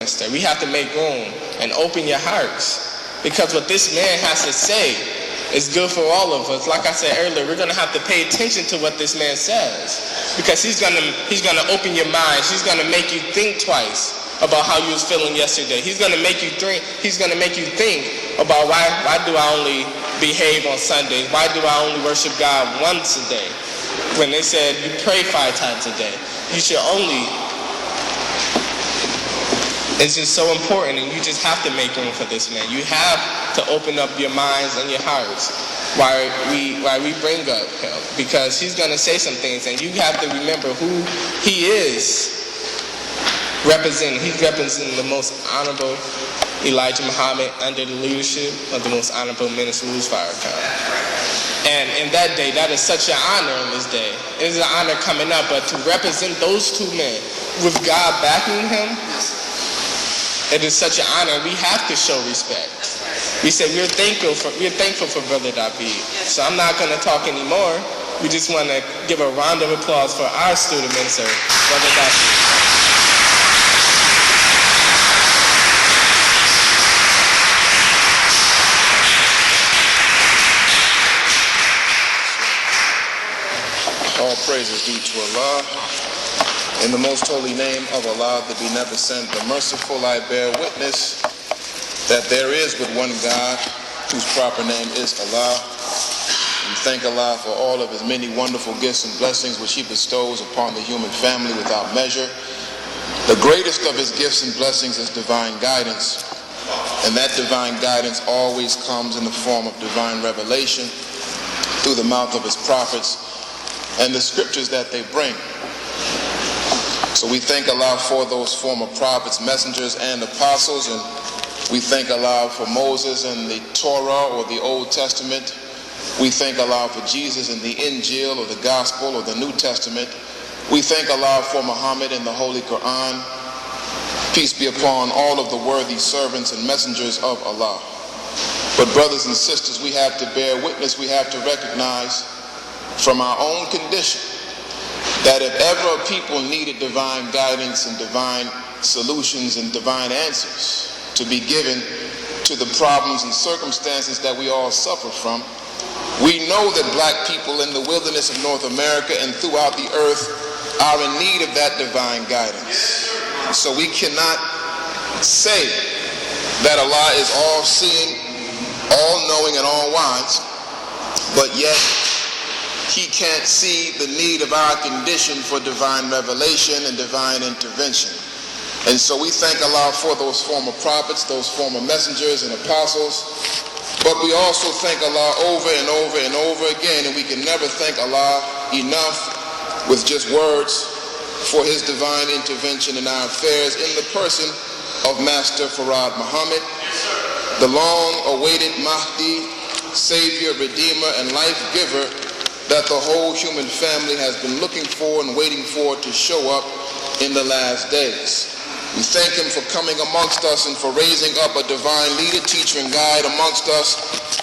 master. We have to make room and open your hearts, because what this man has to say is good for all of us. Like I said earlier, we're going to have to pay attention to what this man says, because he's going to open your minds. He's going to make you think twice about how you was feeling yesterday. He's going to make you think. He's going to make you think about why do I only behave on Sundays? Why do I only worship God once a day? When they said you pray 5 times a day, you should only. It's just so important, and you just have to make room for this man. You have to open up your minds and your hearts while we bring up him, because he's going to say some things, and you have to remember who he is representing. He's representing the most honorable Elijah Muhammad under the leadership of the most honorable Minister Louis Farrakhan. And in that day, that is such an honor in this day. It is an honor coming up, but to represent those 2 men with God backing him, it is such an honor. We have to show respect. We said we're thankful for Brother Dahveed. So I'm not going to talk anymore. We just want to give a round of applause for our student minister, Brother Dahveed. All praises due to Allah. In the most holy name of Allah, the Beneficent, the Merciful, I bear witness that there is but one God, whose proper name is Allah. We thank Allah for all of his many wonderful gifts and blessings which he bestows upon the human family without measure. The greatest of his gifts and blessings is divine guidance, and that divine guidance always comes in the form of divine revelation through the mouth of his prophets and the scriptures that they bring. So we thank Allah for those former prophets, messengers, and apostles, and we thank Allah for Moses and the Torah or the Old Testament. We thank Allah for Jesus and the Injil or the Gospel or the New Testament. We thank Allah for Muhammad and the Holy Quran. Peace be upon all of the worthy servants and messengers of Allah. But brothers and sisters, we have to bear witness, we have to recognize from our own condition that if ever a people needed divine guidance and divine solutions and divine answers to be given to the problems and circumstances that we all suffer from, we know that black people in the wilderness of North America and throughout the earth are in need of that divine guidance. So we cannot say that Allah is all-seeing, all-knowing, and all-wise, but yet he can't see the need of our condition for divine revelation and divine intervention. And so we thank Allah for those former prophets, those former messengers and apostles, but we also thank Allah over and over and over again, and we can never thank Allah enough with just words for his divine intervention in our affairs in the person of Master Farad Muhammad, the long-awaited Mahdi, Savior, Redeemer, and life-giver that the whole human family has been looking for and waiting for to show up in the last days. We thank him for coming amongst us and for raising up a divine leader, teacher, and guide amongst us,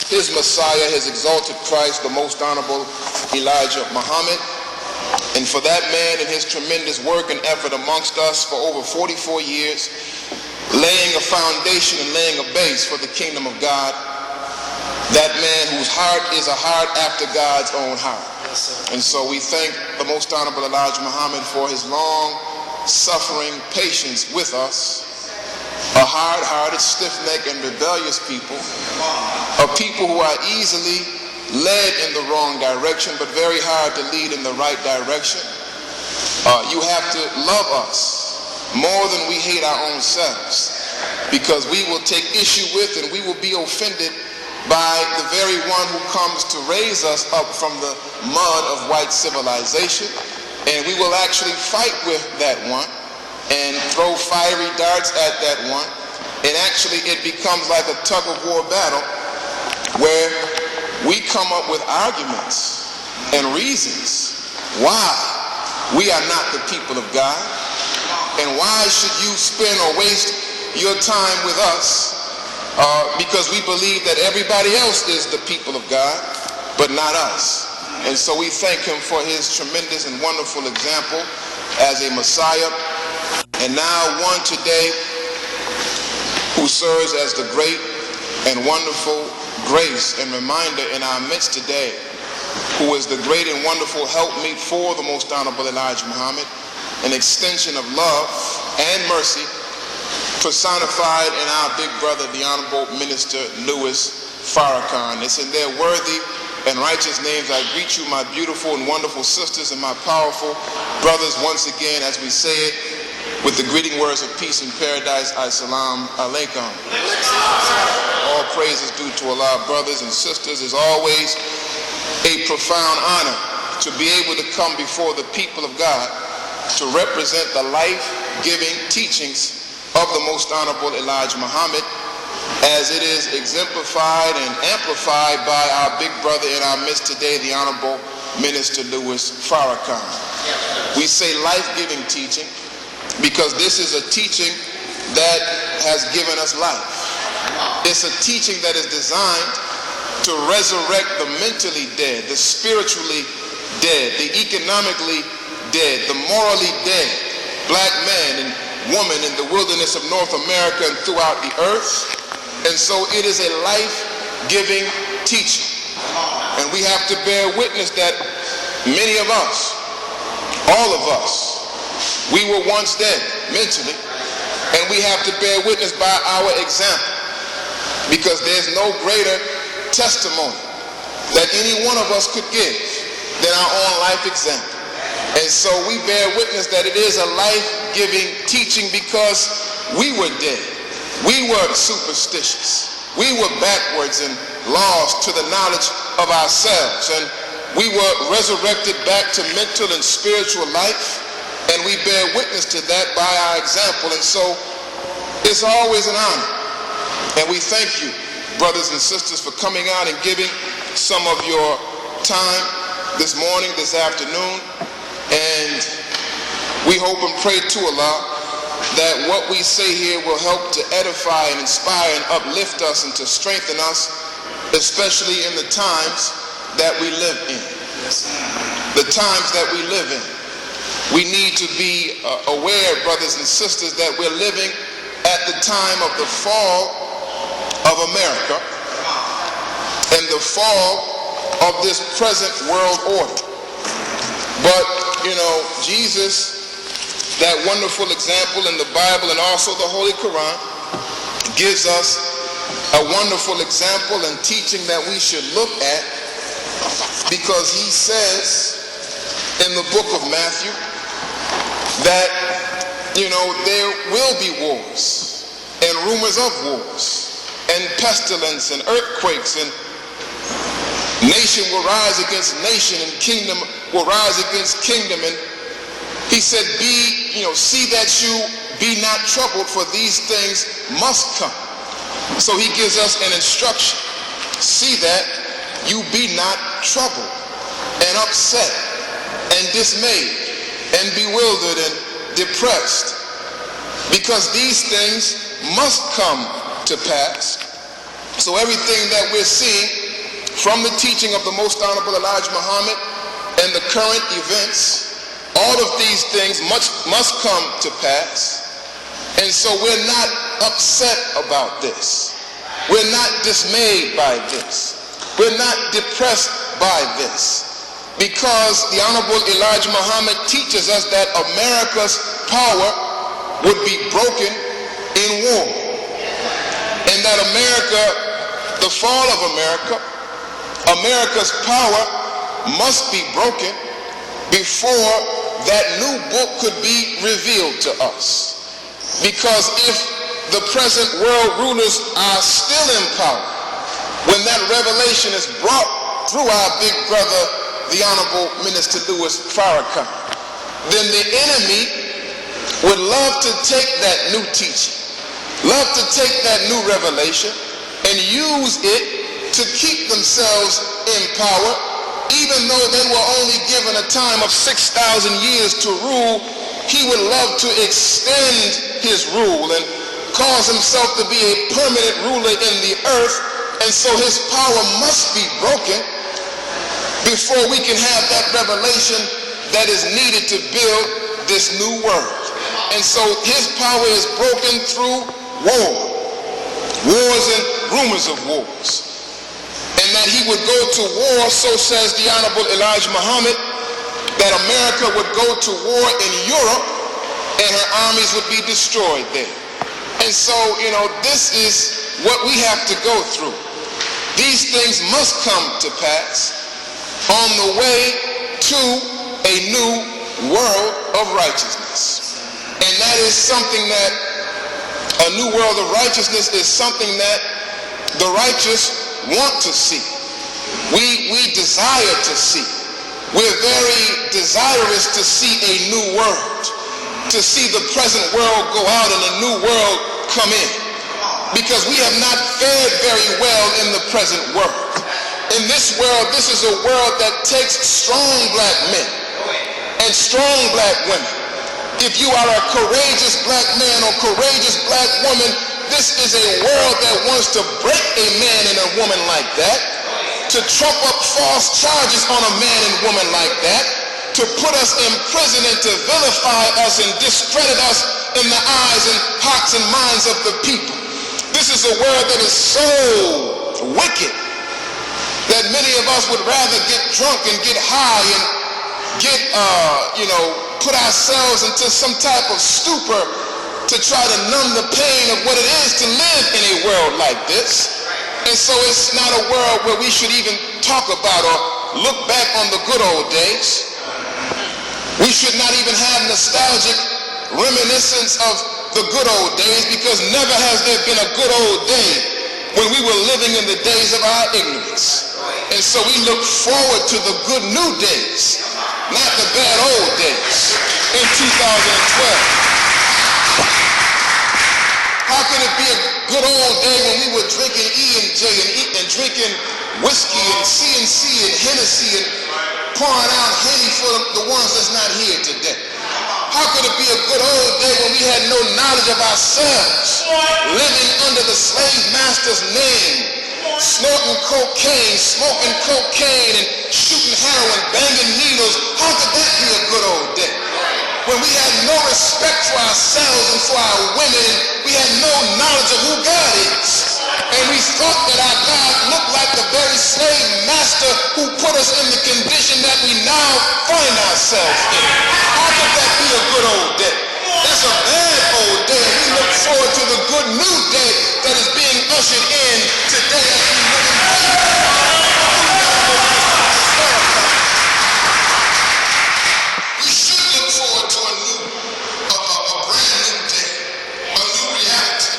his Messiah, his exalted Christ, the most honorable Elijah Muhammad. And for that man and his tremendous work and effort amongst us for over 44 years, laying a foundation and laying a base for the kingdom of God, that man whose heart is a heart after God's own heart. And so we thank the most honorable Elijah Muhammad for his long suffering patience with us, a hard-hearted, stiff-necked, and rebellious people, a people who are easily led in the wrong direction, but very hard to lead in the right direction. You have to love us more than we hate our own selves, because we will take issue with and we will be offended by the very one who comes to raise us up from the mud of white civilization, and we will actually fight with that one and throw fiery darts at that one, and actually it becomes like a tug-of-war battle where we come up with arguments and reasons why we are not the people of God, and why should you spend or waste your time with us because we believe that everybody else is the people of God, but not us. And so we thank him for his tremendous and wonderful example as a Messiah, and now one today serves as the great and wonderful grace and reminder in our midst today, who is the great and wonderful helpmeet for the Most Honorable Elijah Muhammad, an extension of love and mercy personified in our big brother, the Honorable Minister Louis Farrakhan. It's in their worthy and righteous names I greet you, my beautiful and wonderful sisters and my powerful brothers, once again as we say it with the greeting words of peace and paradise, Assalamu alaikum. All praise is due to Allah, brothers and sisters. It's always a profound honor to be able to come before the people of God to represent the life-giving teachings of the Most Honorable Elijah Muhammad, as it is exemplified and amplified by our big brother in our midst today, the Honorable Minister Louis Farrakhan. We say life-giving teaching because this is a teaching that has given us life. It's a teaching that is designed to resurrect the mentally dead, the spiritually dead, the economically dead, the morally dead, black man and woman in the wilderness of North America and throughout the earth. And so it is a life-giving teaching. And we have to bear witness that many of us, all of us, we were once dead mentally, and we have to bear witness by our example, because there's no greater testimony that any one of us could give than our own life example. And so we bear witness that it is a life-giving teaching because we were dead. We were superstitious. We were backwards and lost to the knowledge of ourselves. And we were resurrected back to mental and spiritual life. And we bear witness to that by our example. And so it's always an honor. And we thank you, brothers and sisters, for coming out and giving some of your time this morning, this afternoon. And we hope and pray to Allah that what we say here will help to edify and inspire and uplift us and to strengthen us, especially in the times that we live in. The times that we live in. We need to be aware, brothers and sisters, that we're living at the time of the fall of America and the fall of this present world order. But, you know, Jesus, that wonderful example in the Bible and also the Holy Quran, gives us a wonderful example and teaching that we should look at, because he says in the book of Matthew that, you know, there will be wars and rumors of wars and pestilence and earthquakes, and nation will rise against nation and kingdom will rise against kingdom. And he said, see that you be not troubled, for these things must come. So he gives us an instruction. See that you be not troubled and upset and dismayed and bewildered and depressed, because these things must come to pass. So everything that we're seeing from the teaching of the Most Honorable Elijah Muhammad and the current events, all of these things must come to pass. And so we're not upset about this. We're not dismayed by this. We're not depressed by this. Because the Honorable Elijah Muhammad teaches us that America's power would be broken in war. And that the fall of America's power must be broken before that new book could be revealed to us. Because if the present world rulers are still in power, when that revelation is brought through our big brother, the Honorable Minister Louis Farrakhan, then the enemy would love to take that new teaching, love to take that new revelation and use it to keep themselves in power, even though they were only given a time of 6,000 years to rule. He would love to extend his rule and cause himself to be a permanent ruler in the earth. And so his power must be broken before we can have that revelation that is needed to build this new world. And so his power is broken through war. wars and rumors of wars, and that he would go to war, so says the Honorable Elijah Muhammad, that America would go to war in Europe and her armies would be destroyed there. And so, this is what we have to go through. These things must come to pass on the way to a new world of righteousness. And that is something that, a new world of righteousness is something that the righteous want to see. We desire to see. We're very desirous to see a new world, to see the present world go out and a new world come in. Because we have not fared very well in the present world. In this world, this is a world that takes strong black men and strong black women. If you are a courageous black man or courageous black woman, this is a world that wants to break a man and a woman like that, to trump up false charges on a man and woman like that, to put us in prison and to vilify us and discredit us in the eyes and hearts and minds of the people. This is a world that is so wicked that many of us would rather get drunk and get high and get, put ourselves into some type of stupor to try to numb the pain of what it is to live in a world like this. And so it's not a world where we should even talk about or look back on the good old days. We should not even have nostalgic reminiscence of the good old days, because never has there been a good old day when we were living in the days of our ignorance. And so we look forward to the good new days, not the bad old days in 2012. How can it be a good old day when we were drinking E&J and drinking whiskey and C&C and Hennessy and pouring out Henny for the ones that's not here today? How could it be a good old day when we had no knowledge of ourselves, living under the slave master's name, snorting cocaine, smoking cocaine, and shooting heroin, banging needles? How could that be a good old day? When we had no respect for ourselves and for our women, we had no knowledge of who God is. And we thought that our God looked like the very slave master who put us in the condition that we now find ourselves in. How could that be a good old day? That's a bad old day. And we look forward to the good new day that is being ushered in today as we live in peace. We should look forward to a brand new day, a new reality.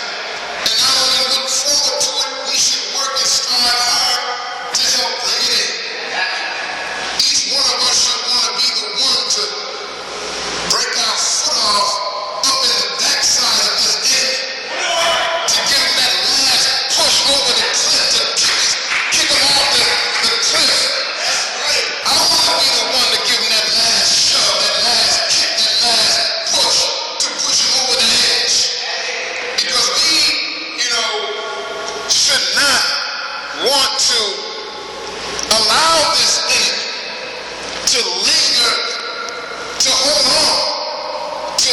And not only look forward to it, we should work and strive hard to help bring it in. Each one of us should want to be the one to break our foot off up in the backside of this enemy, to give him that last push over the cliff, to kick him off the cliff. I want to be the one to give him that last shove, that last kick, that last push, to push him over the edge. Because we, should not want to allow this enemy to linger, to hold on, to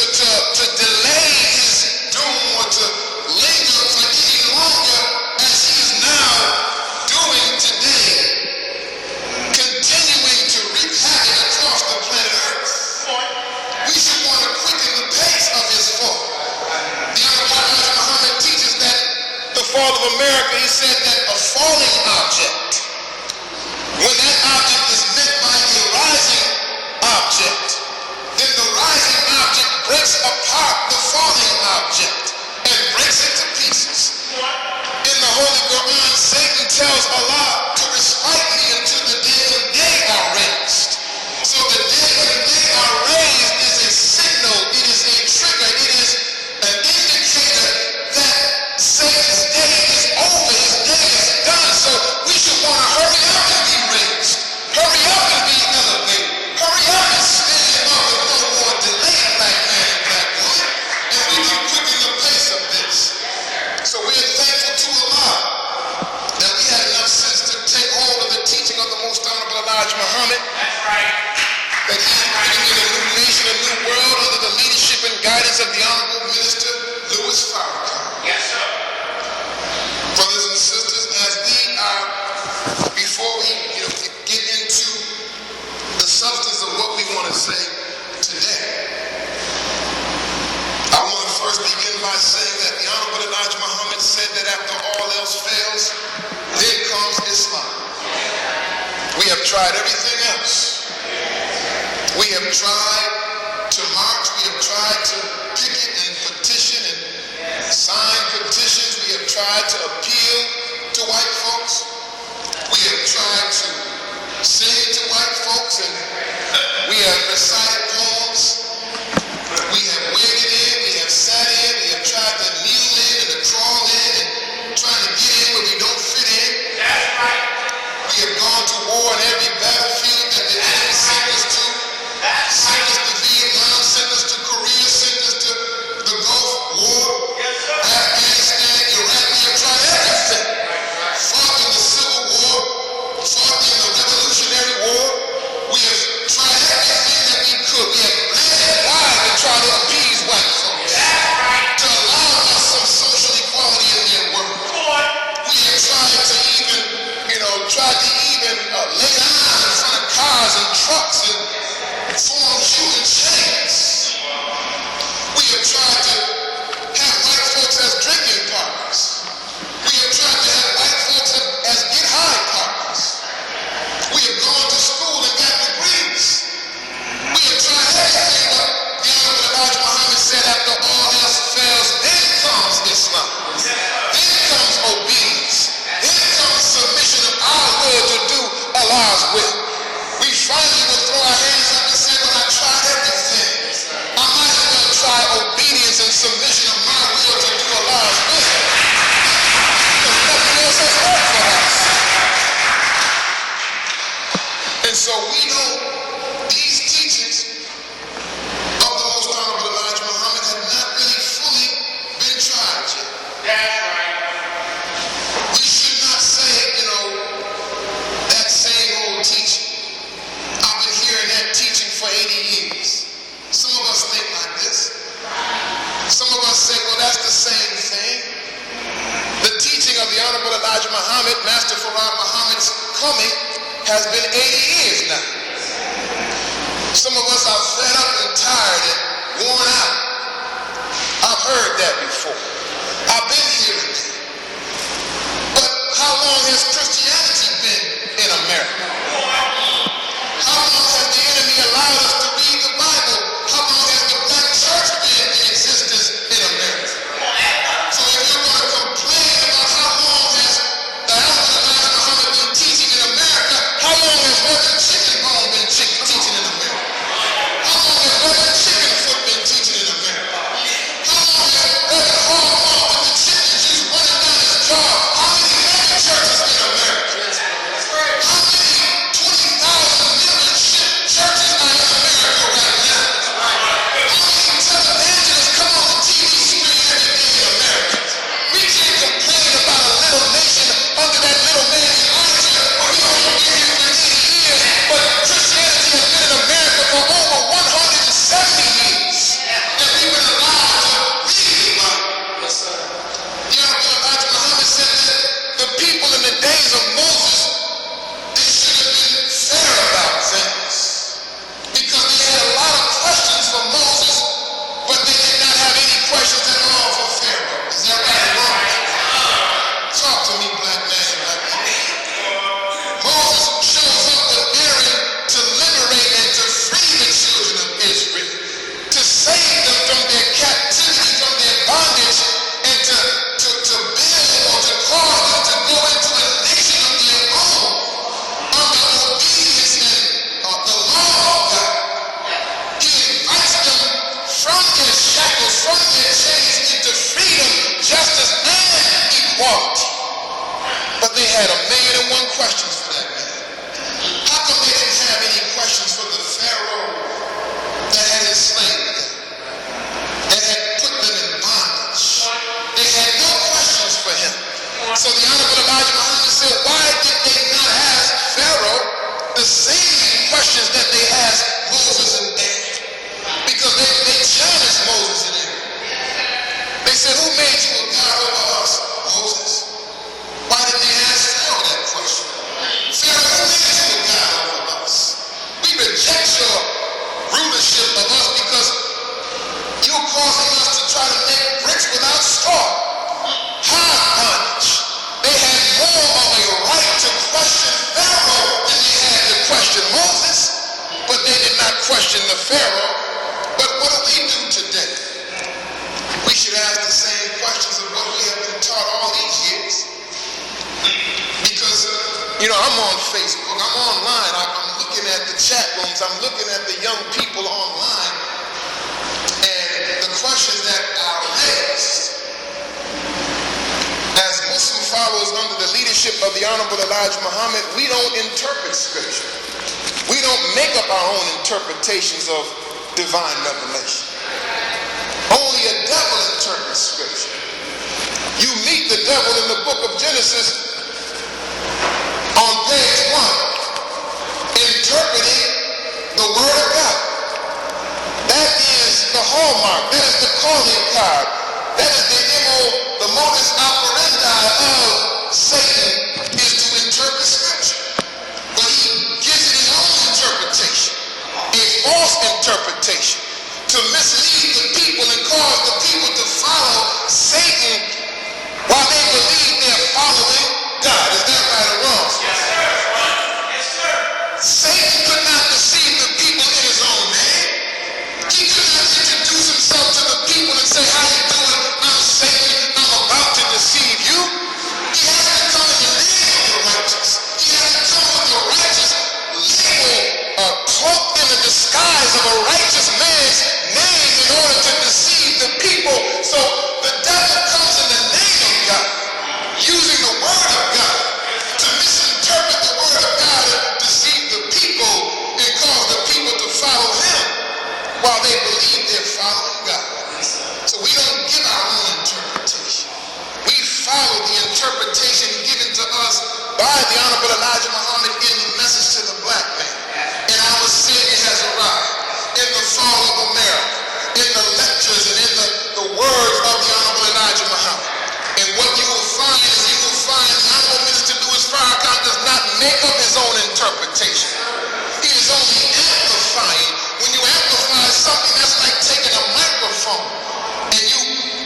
delay his doom, or to linger for any longer as he is now doing today, continuing to wreak havoc across the planet Earth. We should want to quicken the pace of his fall. The Honorable Elijah Muhammad teaches that the fall of America, he said that a falling object, when that object is met by a rising object, then the rising object breaks apart the falling object and breaks it to pieces. In the Holy Quran, Satan tells Allah to respite me until the day when they are raised. So the day when they are raised is a signal, it is a trigger, it is an indicator that Satan's day is over, his day is done. So we should want to hurry up and be raised, hurry up and be elevated, hurry up and stand up with no more delay, black man and black tried everything else. We have tried to march. We have tried to picket and petition and sign petitions. We have tried to appeal to white folks. We have tried to sing to white folks, and we have recited poems. We have waded in, we have sat in, we have tried to kneel in and to crawl in and trying to get in where we don't fit in. That's right. We have gone to war in every battlefield that the enemy sent us to. Sent us to Vietnam, sent us to Korea, sent us to the Gulf War, Afghanistan, Iraq. We have tried everything. Fought in the Civil War, fought in the Revolutionary War. We have tried everything that we could. We have lied to try to appease white folks, to allow us some social equality in their world. We have tried to even, lay down in front of cars and trucks and form human chains. We have tried to have white folks as drinking partners. We have tried to have white folks as get high partners. We have gone to school and got degrees. We have tried everything, but the Honorable Elijah Muhammad said, after all else fails, then comes Islam. Then comes obedience. Then comes submission of our will to do Allah's will. We finally will throw our hands up and say, well, I tried everything. I might as well try obedience and submission of my will to do Allah's will. Because nothing else has worked for us. And so we know these teachings of the Most Honorable Elijah Muhammad have not really fully been tried yet. That's right. We should not say, that same old teaching. I've been hearing that teaching for 80 years. Some of us think like this. Some of us say, well, that's the same thing. The teaching of the Honorable Elijah Muhammad, Master Farad Muhammad's coming, has been 80 years now. Some of us are fed up and tired and worn out. I've heard that before. I've been hearing that. But how long has Christianity been in America? How long has the enemy allowed us to read the Bible? How long has the black church been in existence in America? So if you're going to complain about how long has the Honorable Elijah Muhammad been teaching in America, how long has Reverend Chicken Bone been teaching in America? How long has Reverend Chicken Foot been teaching in America? How long has Reverend Hallmark with the chicken juice running down his jaw? How many mega churches in America? How many 20,000 membership churches are in America right now? How many televangelists come on the TV screen every day in America? We can't complain about a little nation under that little man Elijah, but we only been here for 80 years, but Christianity has been in America for over 170 years. And we've been allowed to read the Bible. The Honorable Elijah Muhammad said that the people in the days of Moses, they should have been fair about things. Because they had a lot of questions for Moses, but they did not have any questions at all for Pharaoh. Is that right or wrong? Talk to me, black man, black woman. Moses shows up with Aaron to liberate and to free the children of Israel, to save them from their captivity, from their bondage, and to build or to cause them to go into a nation of their own under obedience and the law of God. He invites them from their shackles, from their chains, into freedom, justice, and equality. But they had 1,000,001 questions for that man. How come they didn't have any questions for the Pharaoh that had enslaved them, that had put them in bondage? They had no questions for him. So the Honorable Elijah Muhammad said, why did they not ask Pharaoh the same questions that they asked Moses and Aaron? Because they challenged Moses and Aaron. They said, who made you a God over us, Moses? Why did they ask Pharaoh that question? Pharaoh, who made you a God over us? We reject your rulership of us because you're causing us to try to make bricks without straw. Hard bondage. They had more of a right to questioned the Pharaoh, but what do we do today? We should ask the same questions of what we have been taught all these years. Because, I'm on Facebook, I'm online, I'm looking at the chat rooms, I'm looking at the young people online, and the questions that are raised as Muslim followers under the leadership of the Honorable Elijah Muhammad, we don't interpret Scripture. We don't make up our own interpretations of divine revelation. Only a devil interprets Scripture. You meet the devil in the book of Genesis on page 1, interpreting the Word of God. That is the hallmark. That is the calling card. That is the modus operandi of Satan, is to interpret Scripture. But he gives it his own interpretation, a false interpretation, to mislead the people and cause the people to follow Satan while they believe they're following God. Is that right or wrong? Yes, sir. Yes, sir. Satan could not deceive the people in his own name. He could not introduce himself to the people and say, how you doing? I'm Satan. I'm about to deceive you. He has to come in the name of the righteous. He has to come with the righteous label, cloaked in the disguise of a righteous man's name in order to deceive the people. So the devil comes in the name of God, using the Word of God to misinterpret the Word of God and deceive the people and cause the people to follow him while they believe they're following God. So we don't give our own interpretation. We follow the interpretation given to us by the Honorable Elijah Muhammad in the message to the black man. And our Savior has arrived in the fall of America, in the lectures and in the words of the Honorable Elijah Muhammad. And what you will find is the Honorable Minister Louis Farrakhan does not make up his own interpretation. He is only amplifying. When you amplify something, that's like taking a microphone and you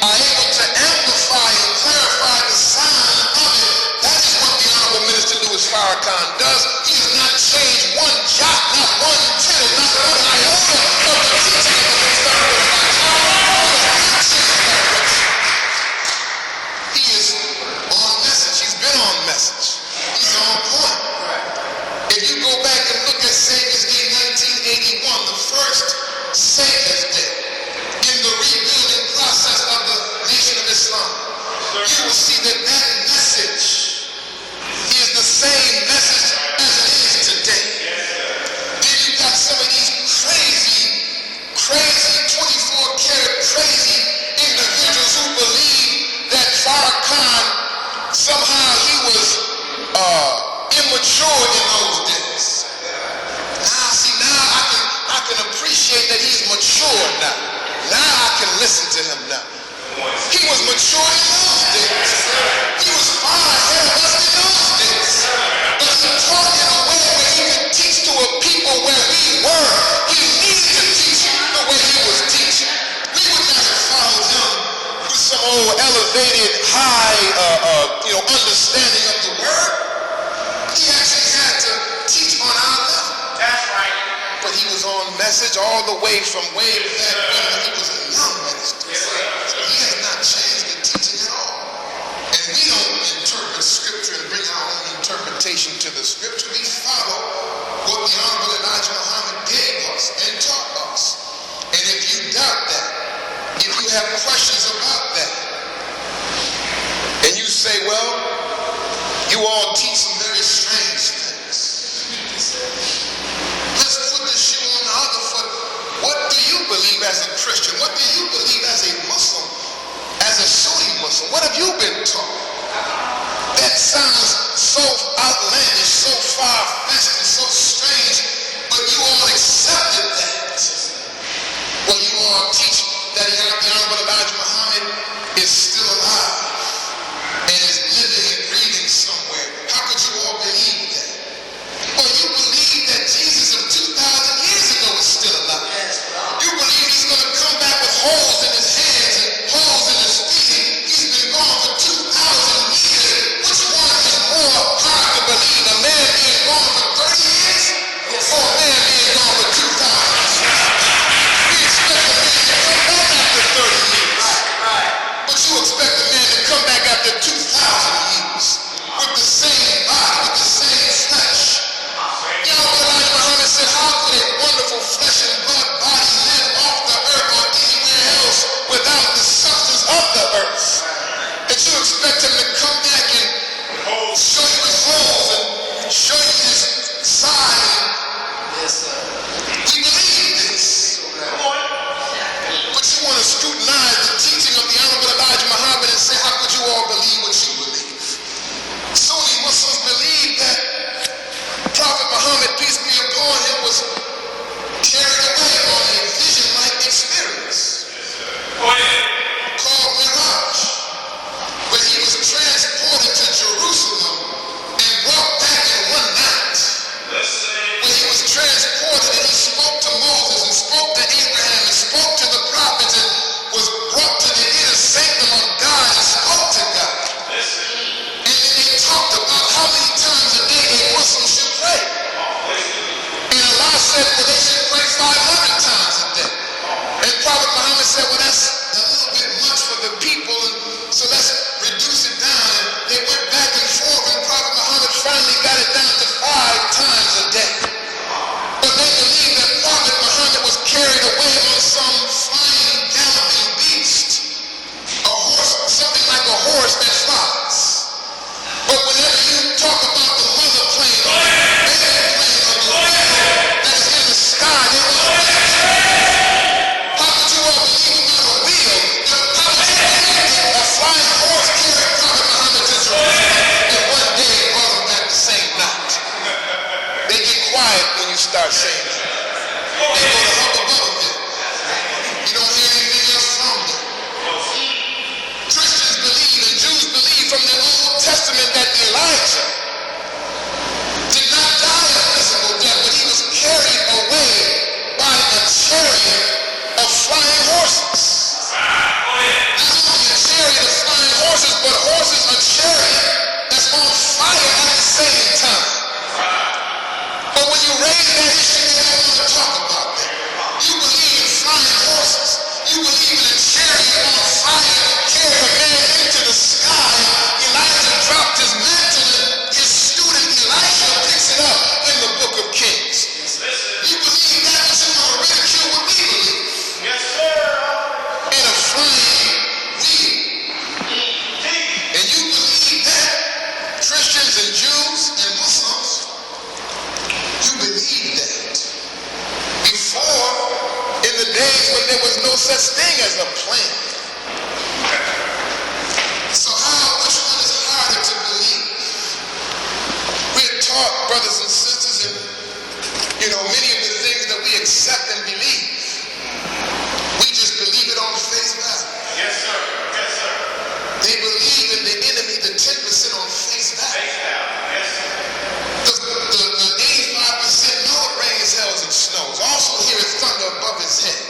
are able to amplify and clarify the sound of it. That is what the Honorable Minister Louis Farrakhan does. He has not changed one jot, not one tittle, not one iota of the teaching of the Most Honorable Elijah. He is on message. He's been on message. He's on point. If you go back and look at Savior's Day 1981, the first Savior's Day in the rebuilding process of the Nation of Islam, you will see that message is the same message as it is today. Then you got some of these crazy 24-karat crazy individuals who believe that Farrakhan somehow he was immature in those days. Now I can appreciate that he's mature now. Now I can listen to him now. He was mature in those days. He was far ahead of us in those days. But he taught in a way where he could teach to a people where we were. He needed to teach the way he was teaching. We would not have followed him with some old elevated, high, understanding of the word. He actually had to teach on our level. That's right. But he was on message all the way from way back when he was a young minister. So he has not changed the teaching at all. And we don't interpret Scripture and bring our own interpretation to the Scripture. We follow what the Honorable Elijah Muhammad gave us and taught us. And if you doubt that, if you have questions about that, and you say, well, you all teach some very strange things. Let's put the shoe on the other foot. What do you believe as a Christian? What do you believe as a Muslim? As a Sunni Muslim? What have you been taught? That sounds so outlandish, so far-fetched, and so strange, but you all accepted that. Well, you all teach that the Honorable Elijah Muhammad is still alive and is living and breathing somewhere. How could you all believe that? Well, you believe that Jesus of 2,000 years ago is still alive. You believe he's going to come back with holes in his hands and holes in his feet. He's been gone for 2,000 horse that flies. But whenever you talk about the mother plane or the baby plane or the wheel that is in the sky, they will how could you all believe about a wheel? A flying horse carried Prophet Muhammad to Jerusalem, and one day it brought him back the same night. They get quiet when you start saying that. They go to up above them. You don't hear anything else from them. Christians believe and Jews believe from the Old Testament that Elijah did not die a physical death, but he was carried away by a chariot of flying horses. Not only a chariot of flying horses, but horses, a chariot that's on fire at the same time. But when you raise that issue, they don't want to talk about that. You believe in flying horses. You believe in a chariot on fire carrying a man into the sky. Elijah dropped his mantle and his student Elisha picks it up in the book of Kings. You believe that, but you want to ridicule what we believe. Yes, sir. In a flying wheel. And you believe that, Christians and Jews and Muslims, you believe that. Before, in the days when there was no such thing as a plane. So which one is harder to believe? We're taught, brothers and sisters, and many of the things that we accept and believe, we just believe it on face value. Yes, sir. Yes, sir. They believe in the enemy, the 10% on face value. Yes, sir. The 85% know it rains, hails, and snows. Also hear it thunder above his head.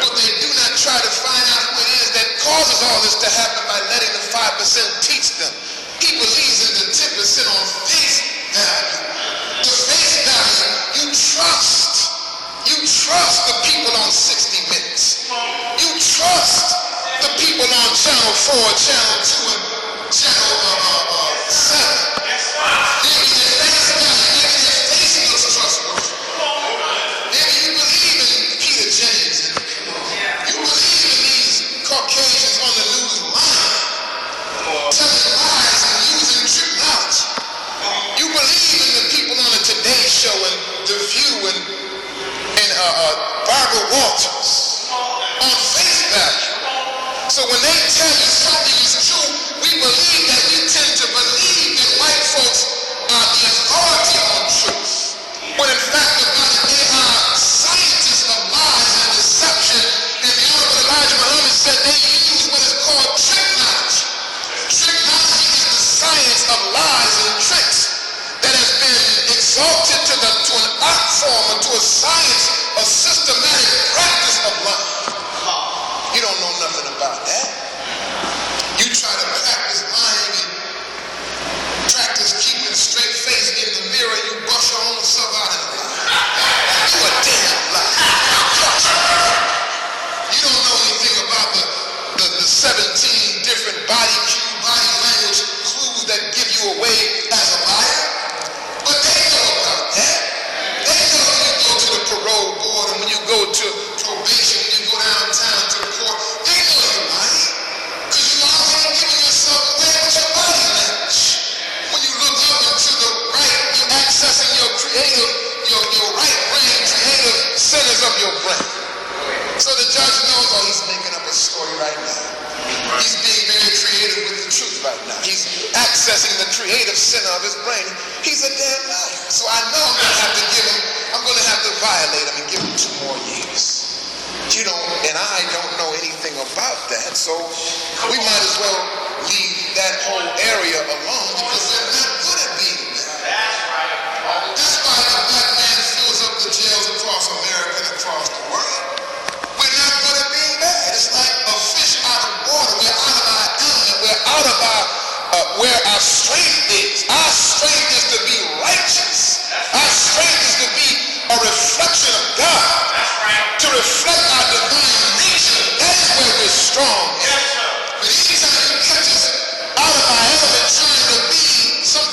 But they do not try to find out who it is that causes all this to happen by letting the 5% teach them. He believes in the 10% on face value. The face value, you trust. You trust the people on 60 Minutes. You trust the people on Channel 4, Channel 2, and Channel 7. Maybe their face value, maybe their face looks trustworthy. Maybe you believe in Peter James. You believe in these Caucasians on the news line, telling lies and using technology. You believe in the people on the Today Show and The View and Barbara Walters on face value. So when they tell you something is true, we believe that we tend to believe that white folks are the authority on truth. When in fact, they are scientists of lies and deception. And the Honorable Elijah Muhammad said they use what is called technology. Technology is the science of lies and tricks that has been exalted to an art form or to a science, a systematic practice of lying. You don't know nothing about that. You try to practice lying and practice keeping a straight face in the mirror, you bust your own self out of the lie. You a damn liar. You don't know anything about the 17 different body language clues that give you away as a liar. But they know about that. They know when you go to the parole board and when you go to probation, when you go downtown to the court, they know you're lying. Because you already giving yourself away with your body language. When you look up into the right, you're accessing your creative, your right brain, creative centers of your brain. So the judge knows, he's making up a story right now. He's being very creative with the truth right now. He's accessing the creative center of his brain. He's a damn liar. So I know I'm going to have to violate him and give him 2 more years. And I don't know anything about that, so we might as well leave that whole area alone because we're not good at being bad. That's why the black man fills up the jails across America and across the world. We're not good at being bad. It's like a fish out of water. We're out of our element. We're out of where our strength is. Our strength is to be righteous. Our strength is to be a reflection of God. To reflect our divine nature. That is where we're strong. But anytime you catch us out of our element trying to be some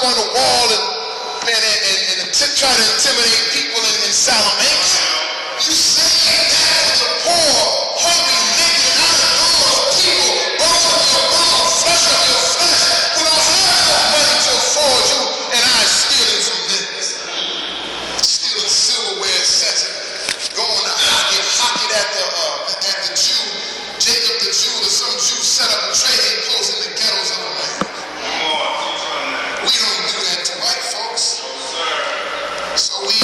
on the wall and try to intimidate people in Salamanca. You say that to the poor, hungry, naked, out of doors people, bones of your bones, flesh of your flesh, who don't have no money to afford you, and I stealing from them. Stealing silverware sets, going to hock it at the Jew, Jacob the Jew, or some Jew set up a trading post in the ghettos of America. We don't do that to white folks. So we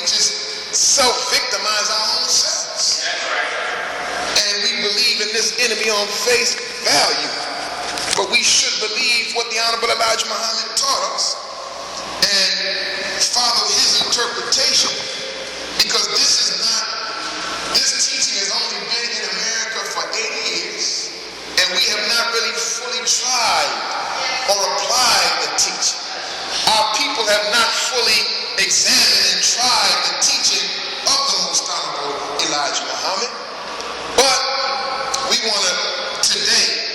just self-victimize our own selves. And we believe in this enemy on face value. But we should believe what the Honorable Elijah Muhammad taught us and follow his interpretation, because this teaching has only been in America for 8 years, and we have not really fully tried or applied the teaching. Our people have not fully examined and tried the teaching of the Most Honorable Elijah Muhammad. But we want to today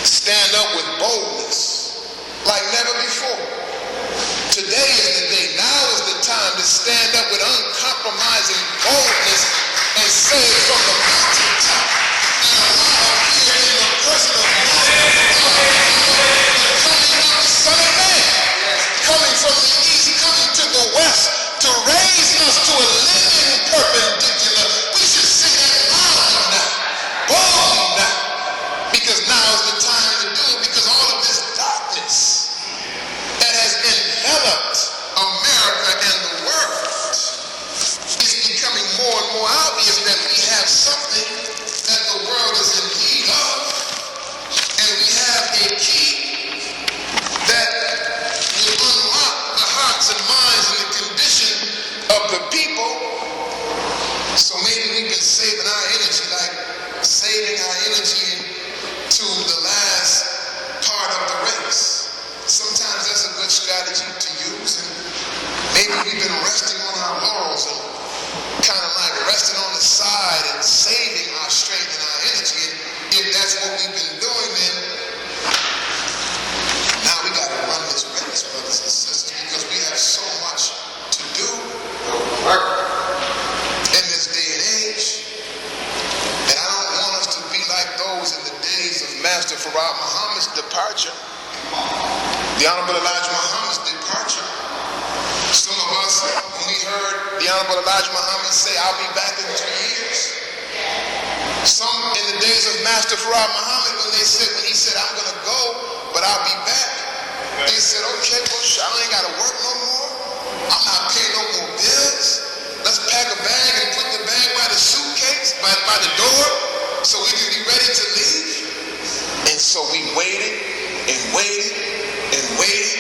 stand up with boldness like never before. Today is the day. Now is the time to stand up with uncompromising boldness and say it from the mountaintop. And Allah appear in the person of Son of Man, coming from the east, coming to the west, to raise us to a living perpendicular. We should say that loudly now, boldly now, because now is the time to do it, because all of this darkness that has enveloped America and the world is becoming more and more obvious that we have something that the world is in need of, and we have a key that will unlock the hearts and minds and the condition of the people. So maybe we've been saving our energy, like saving our energy to the last part of the race. Sometimes that's a good strategy to use, and maybe we've been resting on our laurels and kind of like resting on the side and saving our strength and our energy. And if that's what we've been doing, then now we got to run this race, brothers and sisters, because we have so much to do in this day and age. And I don't want us to be like those in the days of Master Farad Muhammad's departure, the Honorable Elijah Muhammad's departure. Some of us, when we heard the Honorable Elijah Muhammad say, I'll be back in 3 years. Some in the days of Master Farad Muhammad, when he said, I'm going to go, but I'll be back. They said, okay, well, I ain't got to work no more. I'm not paying no more bills. Let's pack a bag and put the bag by the suitcase, by the door, so we can be ready to leave. And so we waited and waited and waited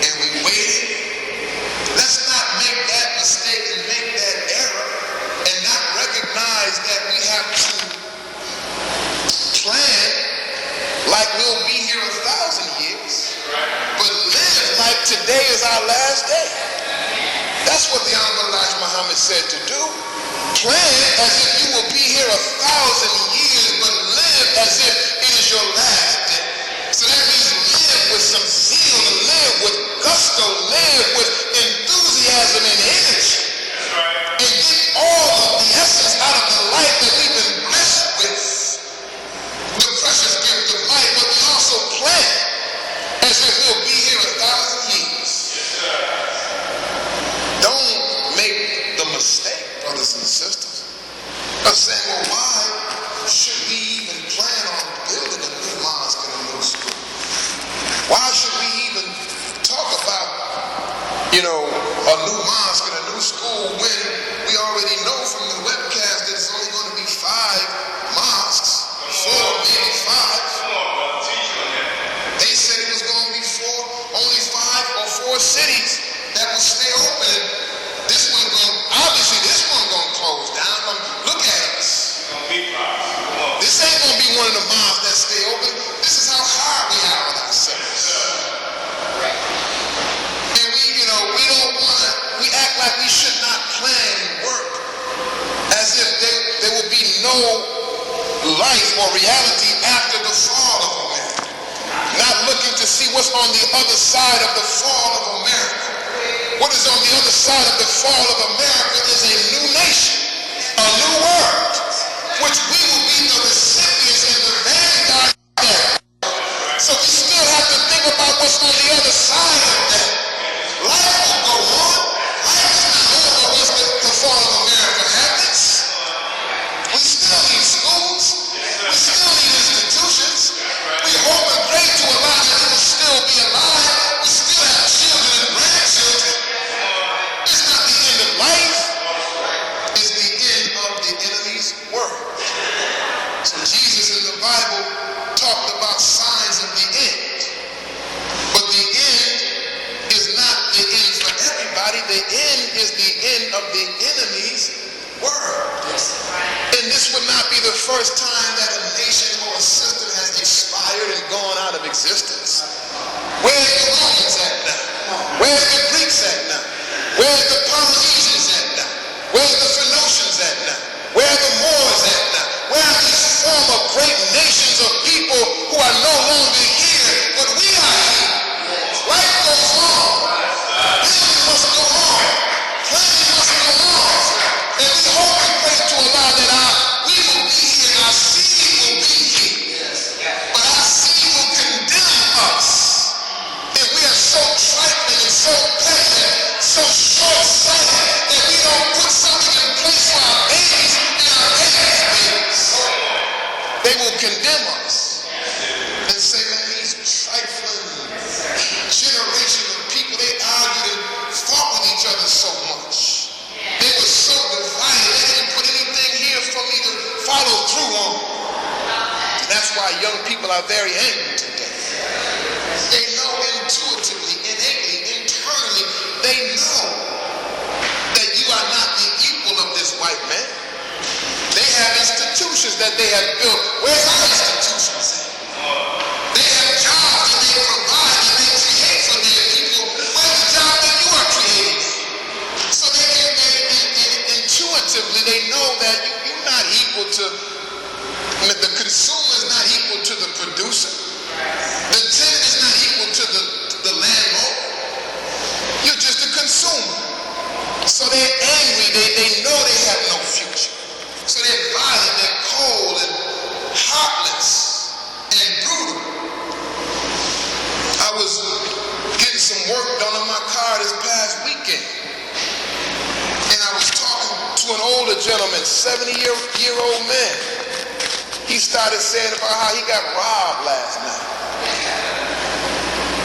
and we waited. Let's not make that mistake and make that error and not recognize that we have to plan like we'll be here 1,000 years, but live like today is our last day. That's what the Honorable Elijah Muhammad said to do. Plan as if you will be here 1,000 years, but live as if it is your last day. So that means live with some zeal, and live with gusto, live with enthusiasm and energy, and get all of the essence out of the life that we've been blessed with, the precious gift of life. But we also plan as if we'll be here 1,000 years. Don't make the mistake, brothers and sisters, of saying, well, why should we even plan on building a new mosque and a new school? Why should we even talk about, a new mosque and a new school when we already know from the webcast that it's only going to be 5 mosques, 4, maybe 5. They said it was going to be only 5 or 4 cities that will stay open. This one going to close down. Look at us. This ain't going to be one of the mosques that stay open. This is how hard we are with ourselves. And we don't want to, we act like we should not plan and work as if there will be no life or reality after the fall of America. Not looking to see what's on the other side of the fall of America. What is on the other side of the fall of America is a new nation, a new world, which we will be the recipients and the vanguard of that. So we still have to think about what's on the other side of that. Life will go on. Life is not over once the fall of America happens. We still need schools. We still need institutions. We hope and pray to Allah that it will still be alive. We still have children and grandchildren. It's not the end of life. It's the end of the enemy's work. So Jesus in the Bible talked about signs of the end. But the end is not the end for everybody. The end is the end of the enemy's world. And this would not be the first time that a nation or a system has expired and gone out of existence. Where's the Romans at now? Where's the Greeks at now? Where's the Polynesians at now? Where's the Phoenicians at now? Where are the Moors at now? Where are these former great nations of people who are no longer here, but we are here? Life goes on. Building must go on. Planning must go on. And we hope and pray to Allah that we will be here and our seed will be here. But our seed will condemn us if we are so trifling and so petty and so short-sighted that we don't put something in place for our babies and our babies. They will condemn us and say, man, these trifling generation of people, they argued and fought with each other so much. They were so divided, they didn't put anything here for me to follow through on. That's why young people are very angry today. They know intuitively, innately, internally, they know that you are not the equal of this white man. They have institutions that they have built. Where's our institutions at? They have jobs that they provide, that they create for their people. Where's the job that you are creating? So they intuitively, they know that you're not equal to, the consumer is not equal to the producer. The tenant is not equal to the landlord. You're just a consumer. So they're angry. They know they have no future. So they're violent, they're cold and heartless and brutal. I was getting some work done on my car this past weekend. And I was talking to an older gentleman, 70-year-old man. He started saying about how he got robbed last night.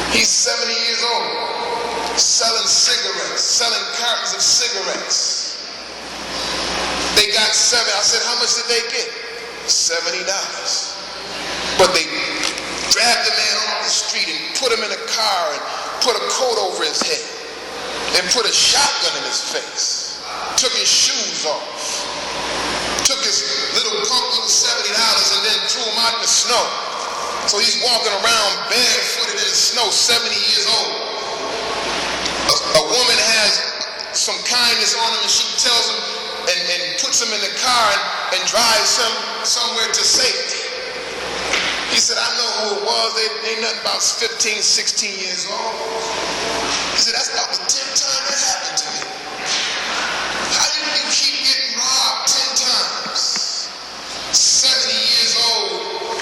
He's 70 years old, selling cigarettes, selling cartons of cigarettes. They got $7. I said, how much did they get? $70. But they grabbed the man off the street and put him in a car and put a coat over his head and put a shotgun in his face. Took his shoes off. Took his little pump of $70 and then threw him out in the snow. So he's walking around barefooted in the snow, 70 years old. A woman has some kindness on him and she tells him and puts him in the car and drives him somewhere to safety. He said, I know who it was. They ain't nothing about 15, 16 years old. He said, that's about the 10th time that happened to me. How do you keep getting robbed 10 times? 70 years old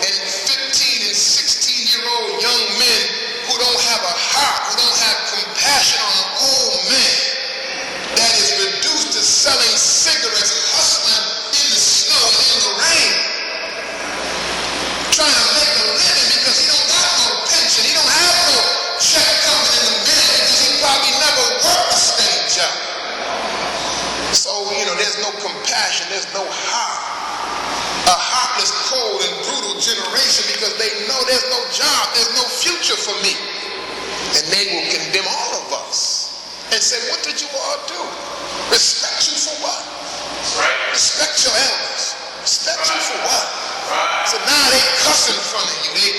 and 15 and 16-year-old young men who don't have a heart, who don't have compassion on an old man that is reduced to selling cigarettes, hustling in the snow and in the rain, trying to make a living because he don't got no pension, he don't have no check coming in the mail because he probably never worked a steady job. So, there's no compassion, there's no heart. A heartless, cold, and brutal generation because they know there's no job, there's no future for me. And they will condemn all of us and say, what did you all do? Respect you for what? Respect your elders. Respect you for what? So now they cuss in front of you. They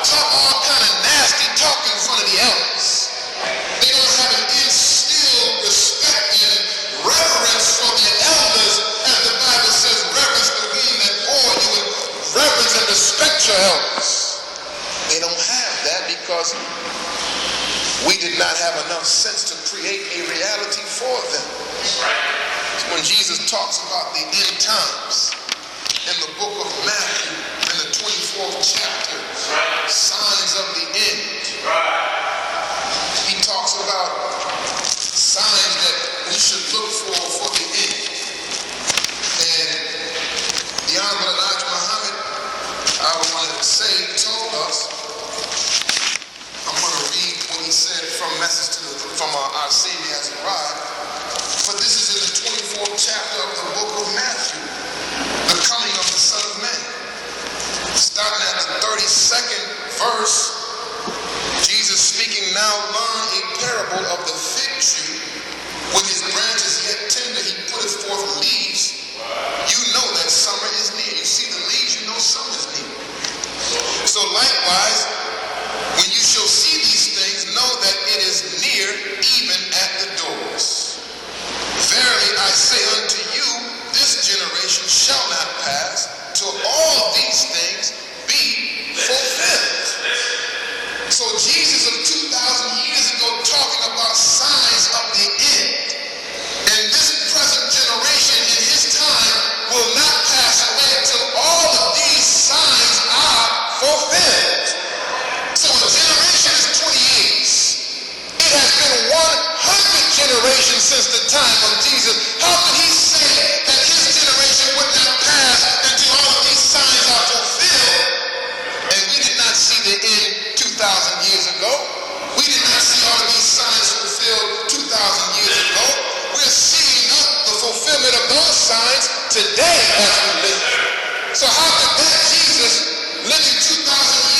talk all kind of nasty talk in front of the elders. They don't have an instilled respect and reverence for the elders, as the Bible says, reverence the womb that bore you and reverence and respect your elders. They don't have that because because we did not have enough sense to create a reality for them. When Jesus talks about the end times in the book of Matthew, in the 24th chapter, signs of the end, he talks about signs that we should look for the end. And the Honorable Elijah Muhammad, I want to say, told us, I'm going to read what he said from our Savior has arrived. But this is in the 24th chapter of the book of Matthew, the coming of the Son of Man. Starting at the 32nd verse, Jesus speaking, now learn a parable of the fig tree. With his branches yet tender, he putteth forth leaves. You know that summer is near. You see the leaves, you know summer is near. So likewise, when you shall see these things, know that it is near, even at the doors. Verily I say unto you, this generation shall not pass till all these things be fulfilled. So Jesus of 2,000 years ago talking about signs of the end. And this present generation in his time will not pass away until all of these signs are fulfilled. So a generation is 20 years. It has been 100 generations since the time of Jesus. How could he say that his generation would not pass until all of these signs are fulfilled? And we did not see the end 2,000 years ago. We did not see all of these signs fulfilled 2,000 years ago. We're seeing the fulfillment of those signs today as we live. So how could that Jesus living 2,000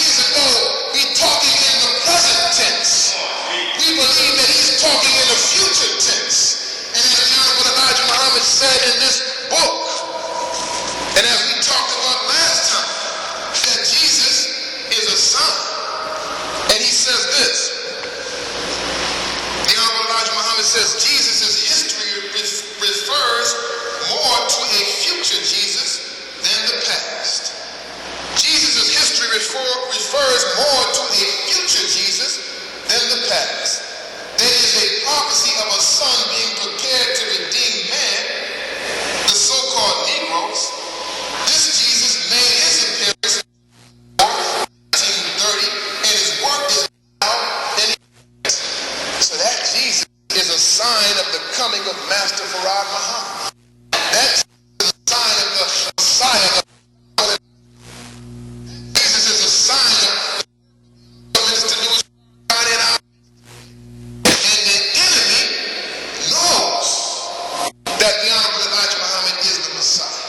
years ago be talking in the present tense? We believe that he's talking in the future tense. And as the Honorable Elijah Muhammad said in this book, and as we talked about last time, that Jesus is a son. And he says this. The Honorable Elijah Muhammad says Jesus' history refers more to a future Jesus than the past. Jesus' history refers more to a future Jesus than the past. There is a prophecy of a son being prepared to redeem man, the so-called Negroes. This Jesus made his appearance in 1930, and his work is now in the So that Jesus is a sign of the coming of Master Farad Muhammad. That is a sign of the Messiah. Jesus is a sign of the Minister News. And the enemy knows that the Honorable Elijah Muhammad is the Messiah.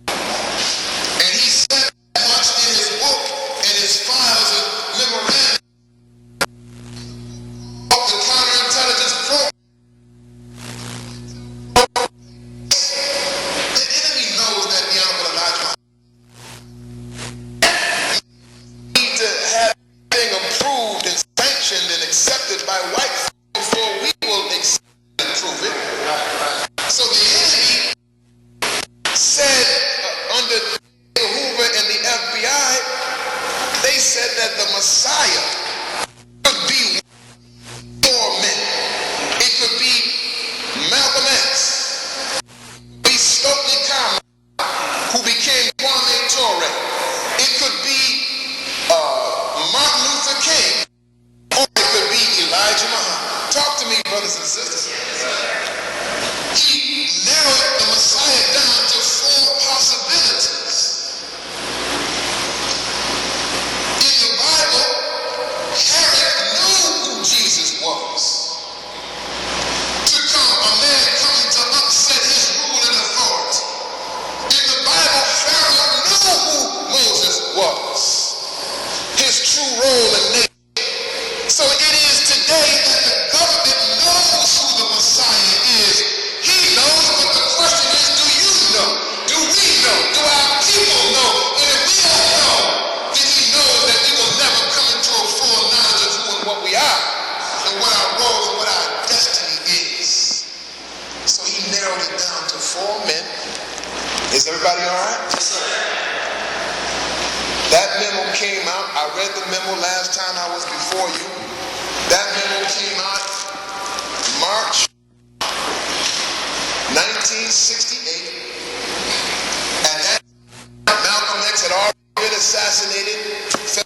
And he said much in his book and his files and memorandum of the counterintelligence program. The enemy knows that the Honorable Elijah Muhammad need to have everything approved and sanctioned and accepted by white folks before we will accept and approve it. So the enemy said under Hoover and the FBI, they said that the Messiah could be four men. It could be Malcolm X, be Stokely Carmichael, who became Kwame Ture. It could be Martin Luther King, or it could be Elijah Muhammad. Talk to me, brothers and sisters. He narrowed the Messiah down to four possibilities. In the Bible, Herod knew who Jesus was. A man coming to upset his rule and authority. In the Bible, Pharaoh knew who Moses was. His true role and nature. So it is today that the government knows who the Messiah is. He knows, but the question is, do you know? Do we know? Do our people know? And if we don't know, then he knows that we will never come into a full knowledge of who and what we are, and what our role and what our destiny is. So he narrowed it down to four men. Is everybody all right? That memo came out. I read the memo last time I was before you. That memo came out March 1968. And that Malcolm X had already been assassinated in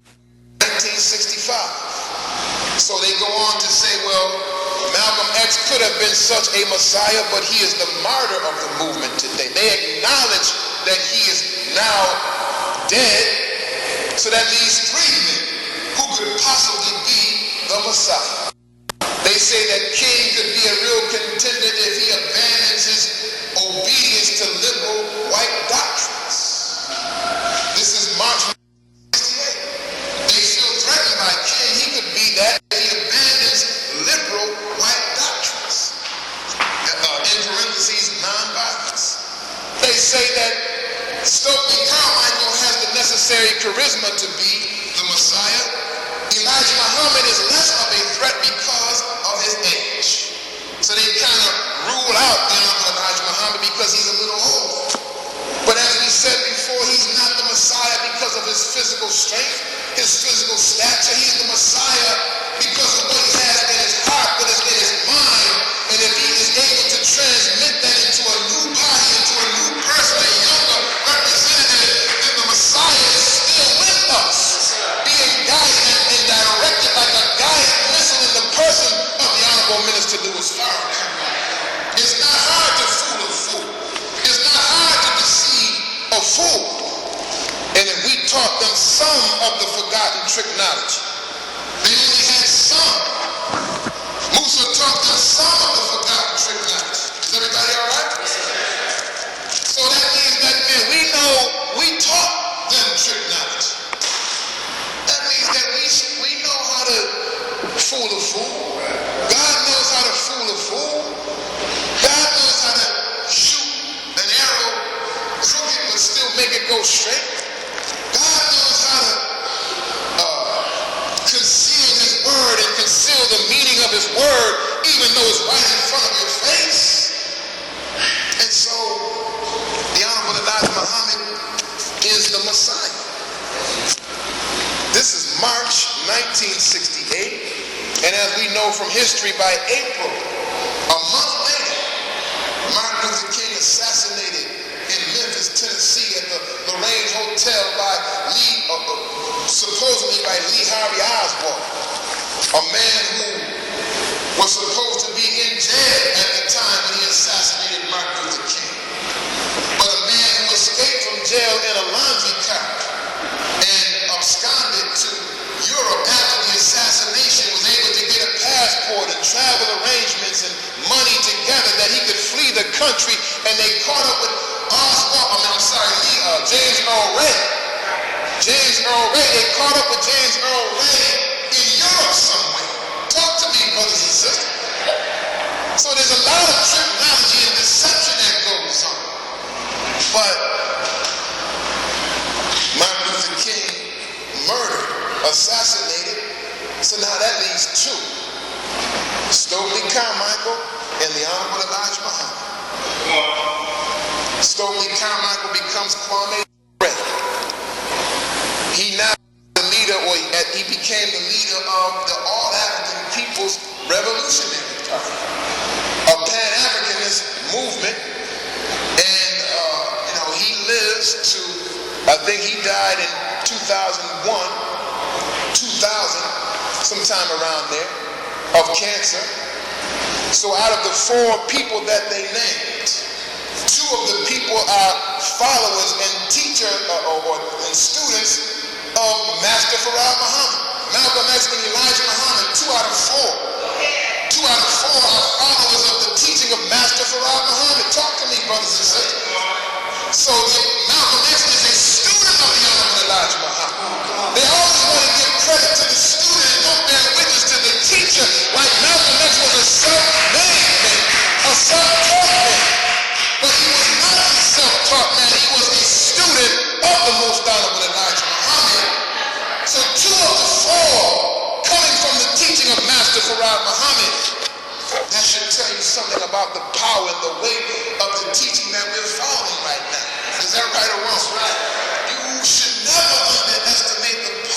1965. So they go on to say, well, Malcolm X could have been such a messiah, but he is the martyr of the movement today. They acknowledge that he is now dead, so that leaves three men who could possibly be the messiah. They say that King could be a real contender if he abandons his obedience to liberal white doctrines. This is March 1968. They feel threatened by King. He could be that if he abandons liberal white doctrines. In parentheses, non-violence. They say that Stokely Carmichael has the necessary charisma to be the Messiah. Elijah Muhammad is less of a threat because of his age. So they kind of rule out the Honorable Elijah Muhammad because he's a little old. But as we said before, he's not the Messiah because of his physical strength, his physical stature. He's the Messiah because of what he has in his heart, what is in his mind. And if he is able to transmit that into a new body, into a new person, a younger representative, then the Messiah is still with us, being guided and directed like a guided missile in the person of the Honorable Minister Louis Farrakhan. It's not hard to fool a fool. It's not hard to deceive a fool. And if we taught them some of the forgotten trick knowledge, they only had some. Musa taught them some of the forgotten trick knowledge. Is everybody all right? So that means that we know we taught them trick knowledge. That means that we know how to fool a fool. God knows how to fool a fool. God knows how to shoot an arrow crooked but still make it go straight. God knows how to conceal his word and conceal the meaning of his word even though it's right in front of your face. And so the Honorable Elijah Muhammad is the Messiah. This is March 1968, and as we know from history, by April, a month later, Martin Luther King assassinated in Memphis, Tennessee at the Lorraine Hotel by supposedly by Lee Harvey Oswald, a man who was supposed to be in jail at the time when he assassinated Martin Luther King. But a man who escaped from jail in a laundry car and absconded to Europe after the assassination, was able to get a passport and travel arrangements and money together that he could flee the country, and they caught up with James Earl Ray. James Earl Ray, they caught up with James Earl Ray in Europe somewhere. Talk to me, brothers and sisters. So there's a lot of terminology and deception that goes on. But Martin Luther King murdered, assassinated, so now that leaves two. Stokely Carmichael and the Honorable Elijah Muhammad. Stokely Carmichael becomes Kwame Ture. He now the leader, or he became the leader of the All-African People's Revolutionary Party, a Pan-Africanist movement. And he lives to, I think he died in 2000, sometime around there, of cancer. So out of the four people that they named, two of the people are followers and teachers and students of Master Farad Muhammad. Malcolm X and Elijah Muhammad, 2 out of 4. 2 out of 4 are followers of the teaching of Master Farad Muhammad. Talk to me, brothers and sisters. So Malcolm X is a student of the Honorable Elijah Muhammad. They always want to give credit to the student and don't bear witness to the teacher, like Malcolm X was a self-made man, a self-taught man. But he was not a self-taught man. He was a student of the Most Honorable Elijah Muhammad. So 2 of the 4 coming from the teaching of Master Farad Muhammad. That should tell you something about the power and the weight of the teaching that we're following right now. Is that right or wrong? Right. You should never underestimate the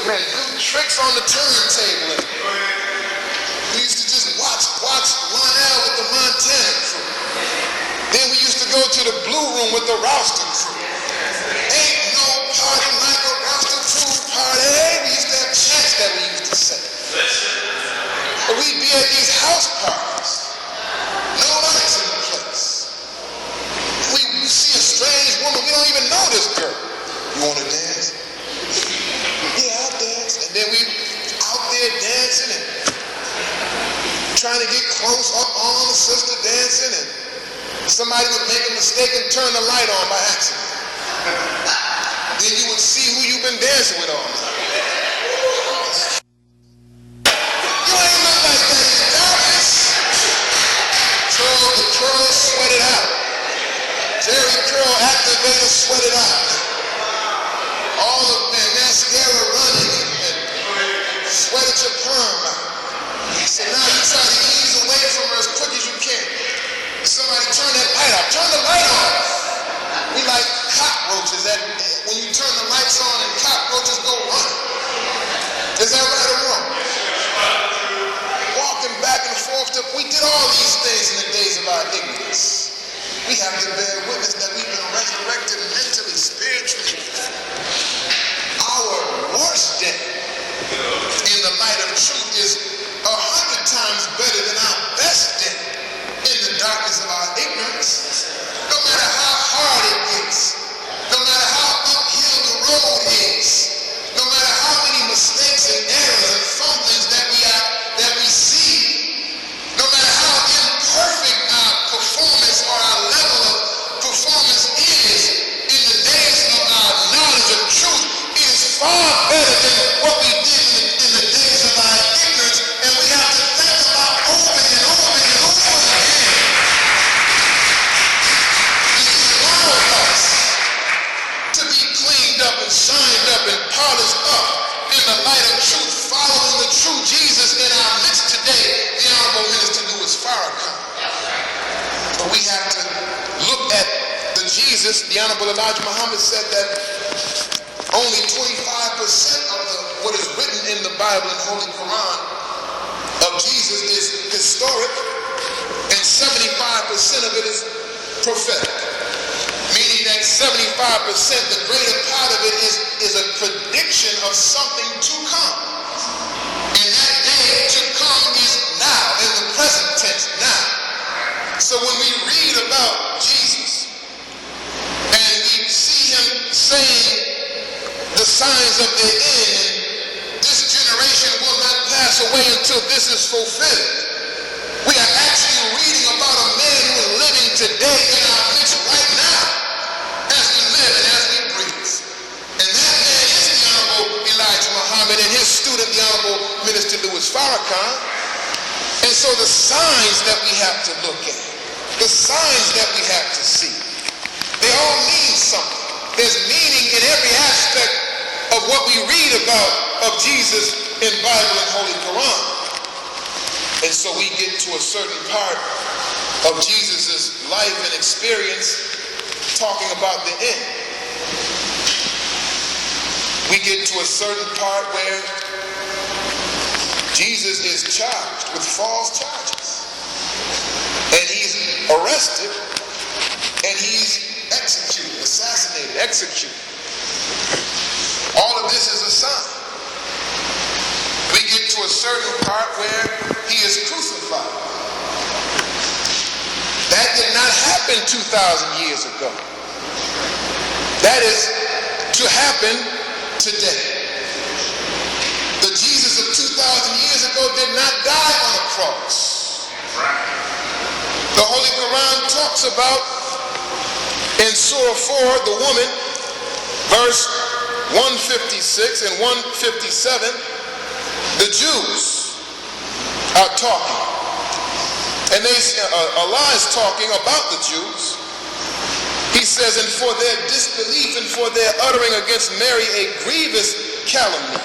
man, do tricks on the turntable. We used to just watch Lionel with the Montana crew. Then we used to go to the Blue Room with the Ralston crew. Ain't no party like a Ralston crew party. We used to have chants that we used to say. But we'd be at these house parties. No lights in the place. We see a strange woman. We don't even know this girl. You want to dance? Yeah, I'll dance. And then we out there dancing and trying to get close up on the sister dancing, and somebody would make a mistake and turn the light on by accident. Then you would see who you've been dancing with all night. You ain't look like that in the darkness. So the curl sweated out. Jerry curl activator sweated out. All of mascara running and sweated your perm out. So now you try to ease away from her as quick as you can. Somebody turn that light off. Turn the light off. We like cockroaches that when you turn the lights on and cockroaches go running. Is that right or wrong? Walking back and forth. We did all these things in the days of our ignorance. We have to bear witness that we've been resurrected mentally, spiritually. Our worst day in the light of truth is 100 times better than our best day in the darkness of our ignorance. No matter how hard it gets, no matter how uphill the road is, no matter how many mistakes and errors and fumblings that we see, no matter how imperfect our performance or our level of performance is in the days of our knowledge of truth, it is far better than what we did in the days of our ignorance, and we have to think about over and over and over again. He allowed us to be cleaned up and shined up and polished up in the light of truth, following the true Jesus in our midst today, the Honorable Minister Louis Farrakhan. But we have to look at the Jesus. The Honorable Elijah Muhammad said that only 25% of what is written in the Bible and Holy Quran of Jesus is historic, and 75% of it is prophetic. Meaning that 75%, the greater part of it is a prediction of something to come. And that day to come is now, in the present tense, now. So when we read about Jesus and we see him saying the signs of the end, this generation will not pass away until this is fulfilled. We are actually reading about a man who is living today in our midst right now, as we live and as we breathe. And that man is the Honorable Elijah Muhammad and his student, the Honorable Minister Louis Farrakhan. And so the signs that we have to look at, the signs that we have to see, they all mean something. There's meaning in every aspect of what we read about of Jesus in Bible and Holy Quran. And so we get to a certain part of Jesus' life and experience talking about the end. We get to a certain part where Jesus is charged with false charges. And he's arrested and he's assassinated, executed. All of this is a sign. We get to a certain part where he is crucified. That did not happen 2,000 years ago. That is to happen today. The Jesus of 2,000 years ago did not die on the cross. The Holy Quran talks about in Surah 4, the woman, verse 156 and 157, the Jews are talking. And Allah is talking about the Jews. He says, and for their disbelief and for their uttering against Mary a grievous calumny,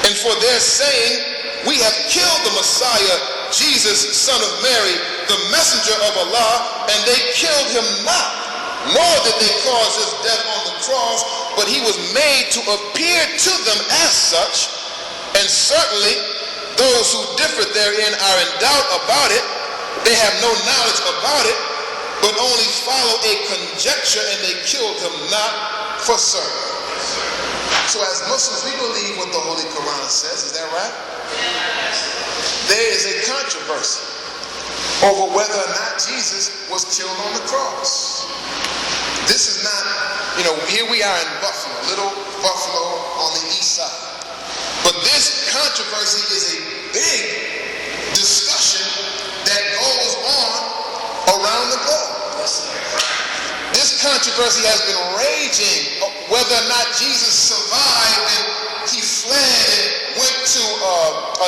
and for their saying, we have killed the Messiah, Jesus, son of Mary, the messenger of Allah, and they killed him not, nor did they cause his death on the cross, but he was made to appear to them as such, and certainly those who differ therein are in doubt about it. They have no knowledge about it, but only follow a conjecture, and they killed him not for certain. So as Muslims, we believe what the Holy Quran says. Is that right? There is a controversy over whether or not Jesus was killed on the cross. This is not, here we are in Buffalo, little Buffalo on the east side. But this controversy is a big discussion that goes on around the globe. This controversy has been raging whether or not Jesus survived and he fled and went to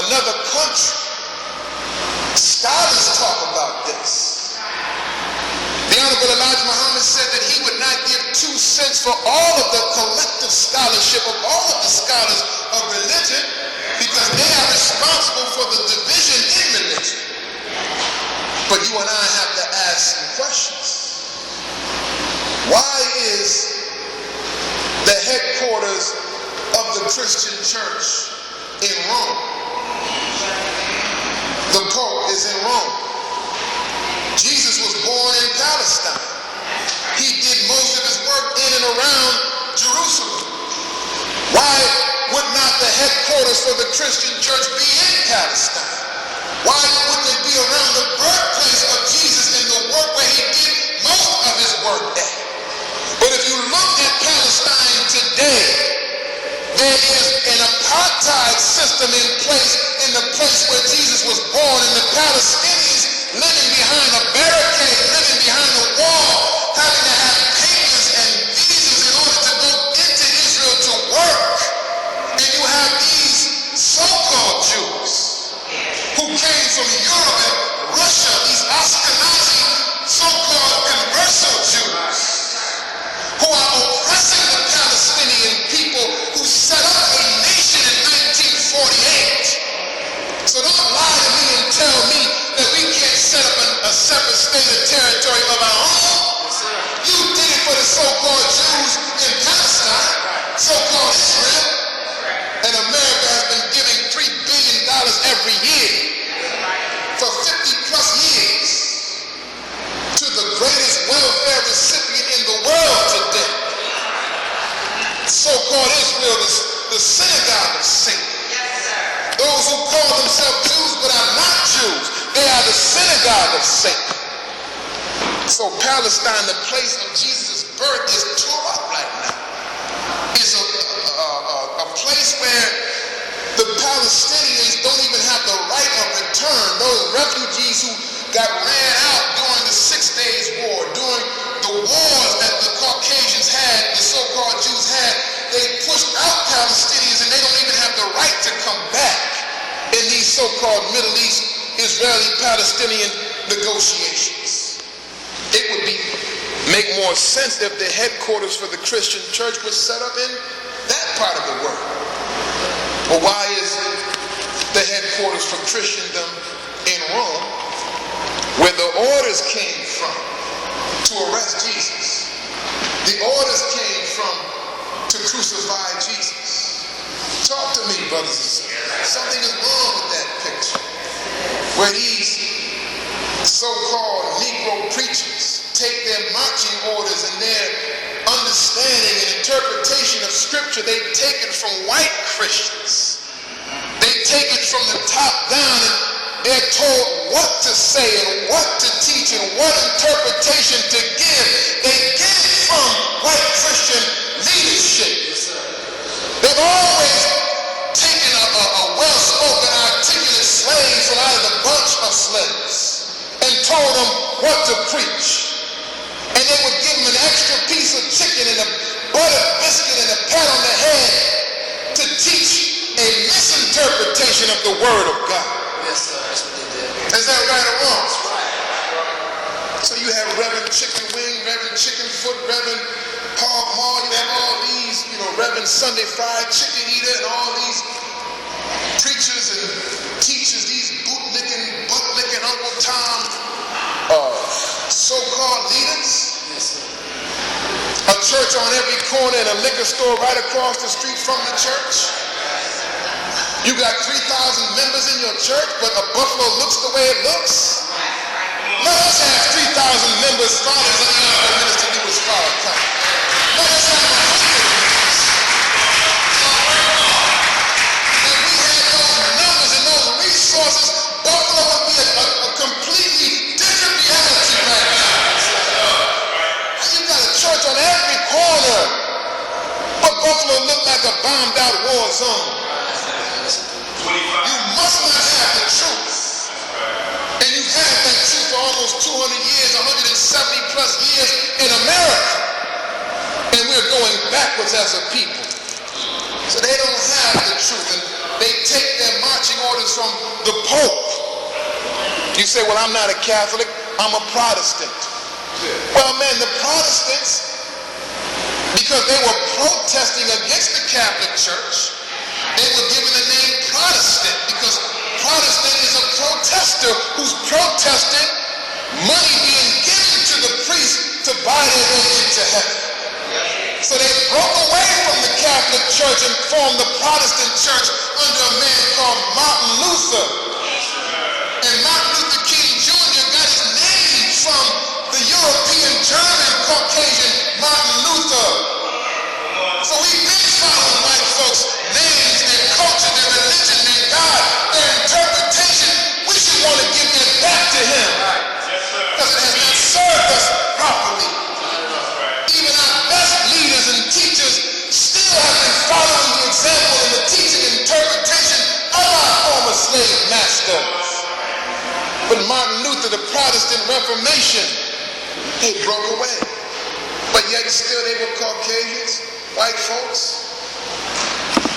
another country. Scholars talk about this. The Honorable Elijah Muhammad said that he would not give 2 cents for all of the collective scholarship of all of the scholars of religion, because they are responsible for the division in religion. But you and I have to ask some questions. Why is the headquarters of the Christian church in Rome? The Pope is in Rome. Jesus was born in Palestine. He did most of his work in and around Jerusalem. Why would not the headquarters for the Christian church be in Palestine? Why wouldn't it be around the birthplace of Jesus and the work where he did most of his work at? But if you look at Palestine today, there is an apartheid system in the place where Jesus was born, and the Palestinians living behind a barricade, living behind a wall, having to have papers and visas in order to go into Israel to work. And you have these so-called Jews who came from Europe and Russia, these Ashkenazi so-called converso Jews, who are oppressing the Palestinian people, who set up a nation in 1948. So don't lie to me and tell me that we can't set up a separate state or territory of our own. You did it for the so-called Jews in Palestine, so-called Israel, and America has been giving $3 billion every year for 50 plus years to the greatest welfare recipient in the world today. So-called Israel is the synagogue of Satan. Those who call themselves Jews but are not Jews, they are the synagogue of Satan. So Palestine, the place of Jesus' birth, is tore up right now. It's a place where the Palestinians don't even have the right of return. Those refugees who got ran out during the 6 Days War, during the wars that the Caucasians had, the so-called Jews had, they pushed out Palestinians and they don't even have the right to come back in these so-called Middle East Israeli-Palestinian negotiations. It would make more sense if the headquarters for the Christian church was set up in that part of the world. But why is the headquarters for Christendom in Rome, where the orders came from to arrest Jesus? The orders came from to crucify Jesus. Talk to me, brothers and sisters. Something is wrong with that picture, where these so-called Negro preachers take their marching orders and their understanding and interpretation of Scripture. They take it from white Christians. They take it from the top down, and they're told what to say and what to teach and what interpretation to give. They get it from white Christian leadership. They've always taken a well-spoken, articulate slave from out of the bunch of slaves and told them what to preach. And they would give them an extra piece of chicken and a buttered biscuit and a pat on the head to teach a misinterpretation of the Word of God. Yes, sir. That's what they did. Is that right or wrong? That's right. So you have Reverend Chicken Wing, Reverend Chicken Foot, Reverend Hog Maw, you have all these, Reverend Sunday Fried Chicken Eater, and all these preachers and teachers, these bootlicking, butt-licking Uncle Tom so-called leaders. Yes, sir. A church on every corner and a liquor store right across the street from the church. You got 3,000 members in your church, but a buffalo looks the way it looks. Let us have 3,000 members, fathers and the minister do his father come. Let us have 100 members. If we had those numbers and those resources, Buffalo would be a completely different reality right now. You got a church on every corner, but Buffalo looked like a bombed out war zone. You must not have the truth. And you've had that truth for almost 200 years, 170 plus years in America. And we're going backwards as a people. So they don't have the truth. And they take their marching orders from the Pope. You say, well, I'm not a Catholic, I'm a Protestant. Well, man, the Protestants, because they were protesting against the Catholic Church, they were given the name Protestant because Protestant is a protester who's protesting money being given to the priest to buy their way into heaven. So they broke away from the Catholic Church and formed the Protestant Church under a man called Martin Luther. And Martin Luther King Jr. got his name from the European, German, Caucasian Martin Luther. So we've been following white folks' names, their culture, their religion, their God, their interpretation. We should want to give that back to him. Because it has not served us properly. Even our best leaders and teachers still have been following the example and the teaching and interpretation of our former slave masters. But Martin Luther, the Protestant Reformation, they broke away. But yet still they were Caucasians, white folks.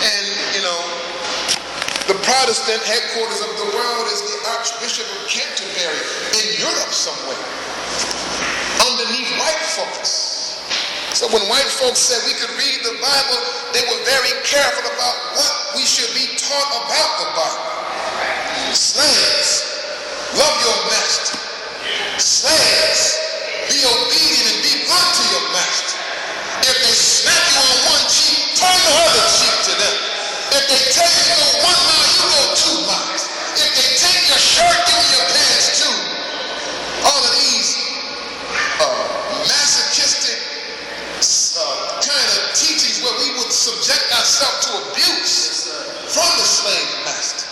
And, you know, the Protestant headquarters of the world is the Archbishop of Canterbury in Europe somewhere, underneath white folks. So when white folks said we could read the Bible, they were very careful about what we should be taught about the Bible. Slaves, love your master. Slaves, be obedient and be good to your master. If they smack you on one cheek, turn the other cheek to them. If they tell you to go 1 mile, you go 2 miles. If they take your shirt, give them your pants too. All of these masochistic kind of teachings where we would subject ourselves to abuse from the slave master.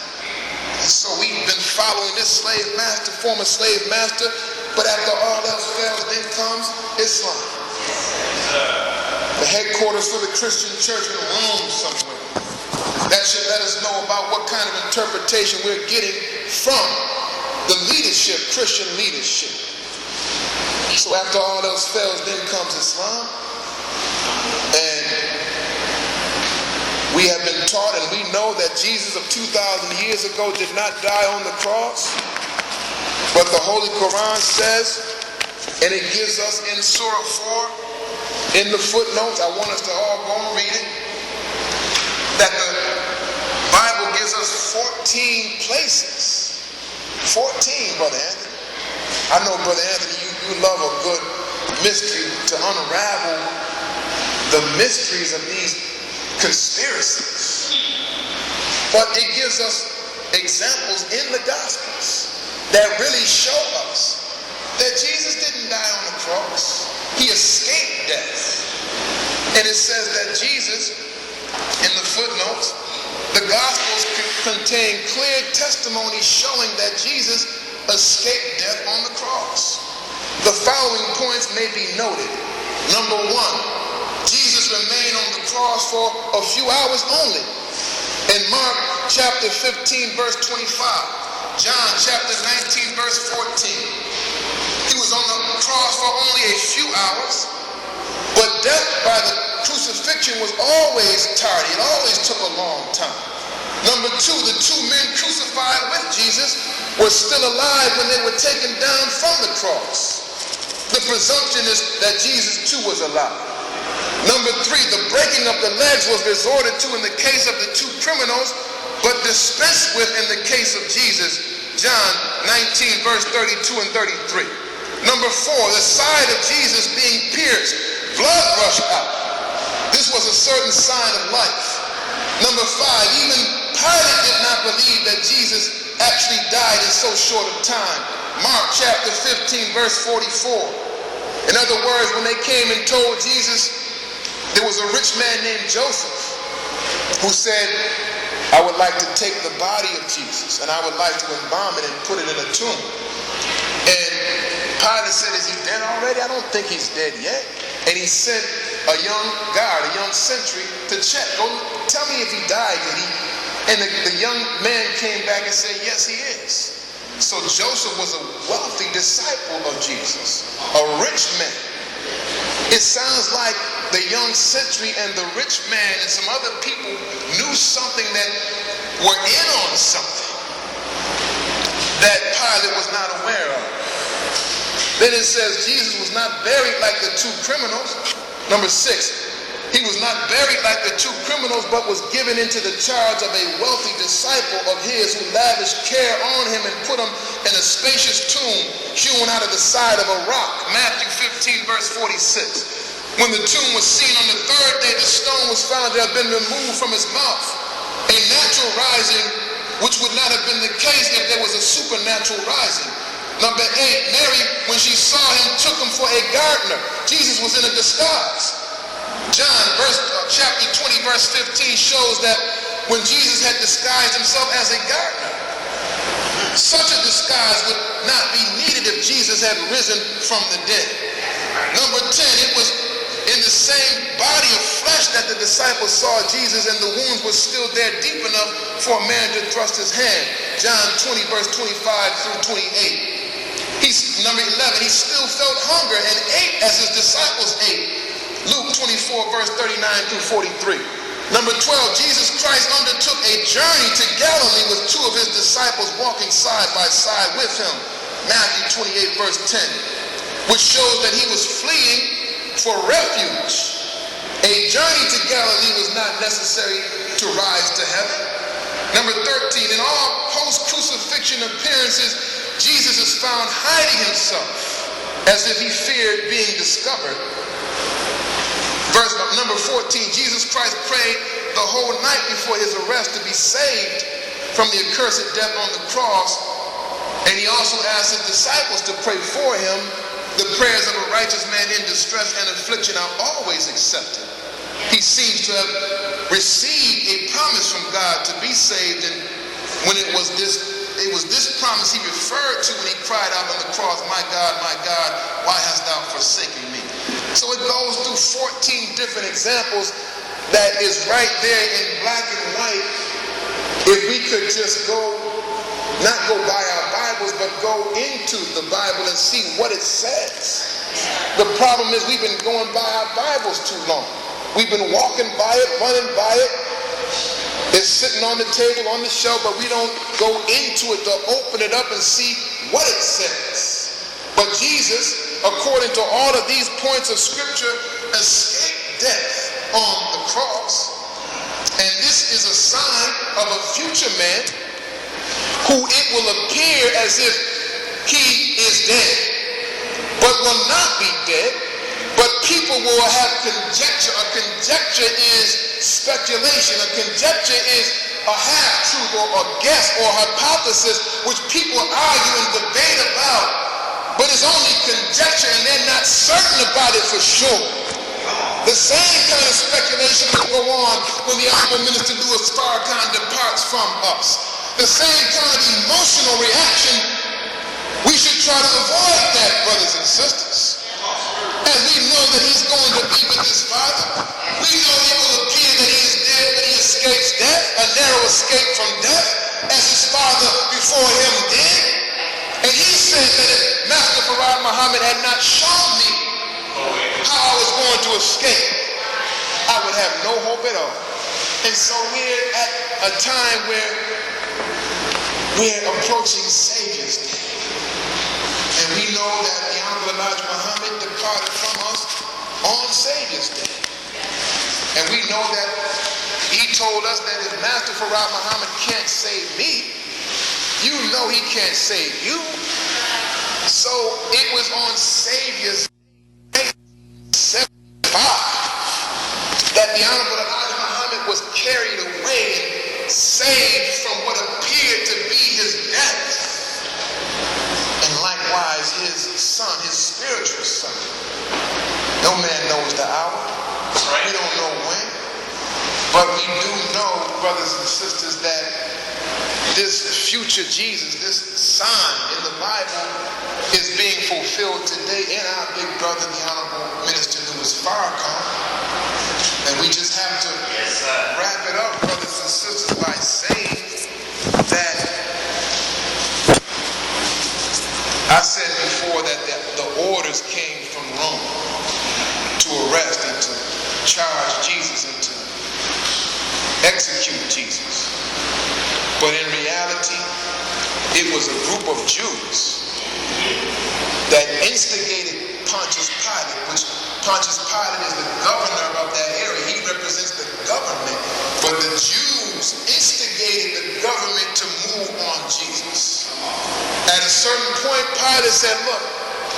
So we've been following this slave master, former slave master, but after all else fails, then comes Islam. The headquarters for the Christian church in Rome somewhere. That should let us know about what kind of interpretation we're getting from the leadership, Christian leadership. So after all else fails, then comes Islam. And we have been taught and we know that Jesus of 2,000 years ago did not die on the cross. But the Holy Quran says, and it gives us in Surah 4, in the footnotes, I want us to all go and read it, that the Bible gives us 14 places. 14, Brother Anthony. I know, Brother Anthony, you love a good mystery to unravel the mysteries of these conspiracies. But it gives us examples in the Gospels that really show us that Jesus didn't die on the cross. He escaped death. And it says that Jesus, in the footnotes, the Gospels contain clear testimony showing that Jesus escaped death on the cross. The following points may be noted. Number 1, Jesus remained on the cross for a few hours only. In Mark chapter 15, verse 25, John chapter 19, verse 14. He was on the cross for only a few hours, but death by the crucifixion was always tardy. It always took a long time. Number 2, the 2 men crucified with Jesus were still alive when they were taken down from the cross. The presumption is that Jesus too was alive. Number 3, the breaking of the legs was resorted to in the case of the 2 criminals, but dispensed with in the case of Jesus. John 19, verse 32 and 33. Number 4, the side of Jesus being pierced blood rushed out. This was a certain sign of life. Number 5, even Pilate did not believe that Jesus actually died in so short a time. Mark chapter 15, verse 44. In other words, when they came and told Jesus, there was a rich man named Joseph who said, I would like to take the body of Jesus and I would like to embalm it and put it in a tomb. And Pilate said, is he dead already? I don't think he's dead yet. And he sent a young guard, a young sentry to check. Go tell me if he died yet. And the young man came back and said, yes, he is. So Joseph was a wealthy disciple of Jesus, a rich man. It sounds like the young sentry and the rich man and some other people knew something that were in on something that Pilate was not aware of. Then it says Jesus was not buried like the 2 criminals. Number 6, he was not buried like the 2 criminals, but was given into the charge of a wealthy disciple of his who lavished care on him and put him in a spacious tomb hewn out of the side of a rock. Matthew 15, verse 46. When the tomb was seen on the 3rd day, the stone was found to have been removed from his mouth. A natural rising, which would not have been the case if there was a supernatural rising. Number 8, Mary, when she saw him, took him for a gardener. Jesus was in a disguise. John chapter 20, verse 15 shows that when Jesus had disguised himself as a gardener, such a disguise would not be needed if Jesus had risen from the dead. Number 10, it was in the same body of flesh that the disciples saw Jesus, and the wounds were still there deep enough for a man to thrust his hand. John 20, verse 25 through 28. Number 11, he still felt hunger and ate as his disciples ate. Luke 24, verse 39 through 43. Number 12, Jesus Christ undertook a journey to Galilee with 2 of his disciples walking side by side with him. Matthew 28, verse 10, which shows that he was fleeing for refuge. A journey to Galilee was not necessary to rise to heaven. Number 13, in all post-crucifixion appearances, Jesus is found hiding himself as if he feared being discovered. Verse number 14, Jesus Christ prayed the whole night before his arrest to be saved from the accursed death on the cross. And he also asked his disciples to pray for him. The prayers of a righteous man in distress and affliction are always accepted. He seems to have received a promise from God to be saved, and when it was this promise he referred to when he cried out on the cross, my God, why hast thou forsaken me? So it goes through 14 different examples that is right there in black and white. If we could just not go by our Bibles, but go into the Bible and see what it says. The problem is we've been going by our Bibles too long. We've been walking by it, running by it. It's sitting on the table, on the shelf, but we don't go into it to open it up and see what it says. But Jesus, according to all of these points of scripture, escaped death on the cross. And this is a sign of a future man who it will appear as if he is dead, but will not be dead. But people will have conjecture. A conjecture is speculation. A conjecture is a half-truth or a guess or hypothesis which people argue and debate about. But it's only conjecture and they're not certain about it for sure. The same kind of speculation will go on when the Honorable Minister Louis Farrakhan departs from us. The same kind of emotional reaction, we should try to avoid that, brothers and sisters. As we know that he's going to be with his Father, we know it will appear that he is dead, but he escapes death, a narrow escape from death, as his Father before him did. And he said that if Master Farad Muhammad had not shown me how I was going to escape, I would have no hope at all. And so we're at a time where we're approaching Savior's Day. And we know that the Honorable Elijah Muhammad departed from us on Savior's Day. And we know that he told us that if Master Farad Muhammad can't save me, you know he can't save you. So it was on Savior's Day, 7 carried away and saved from what appeared to be his death. And likewise his son, his spiritual son. No man knows the hour. We don't know when. But we do know, brothers and sisters, that this future Jesus, this sign in the Bible, is being fulfilled today in our big brother, the Honorable Minister Louis Farrakhan. And we just have to wrap it up, brothers and sisters, by saying that I said before that the orders came from Rome to arrest and to charge Jesus and to execute Jesus. But in reality, it was a group of Jews that instigated Pontius Pilate, which Pontius Pilate is the governor of that area. He represents the government. But the Jews instigated the government to move on Jesus. At a certain point, Pilate said, look,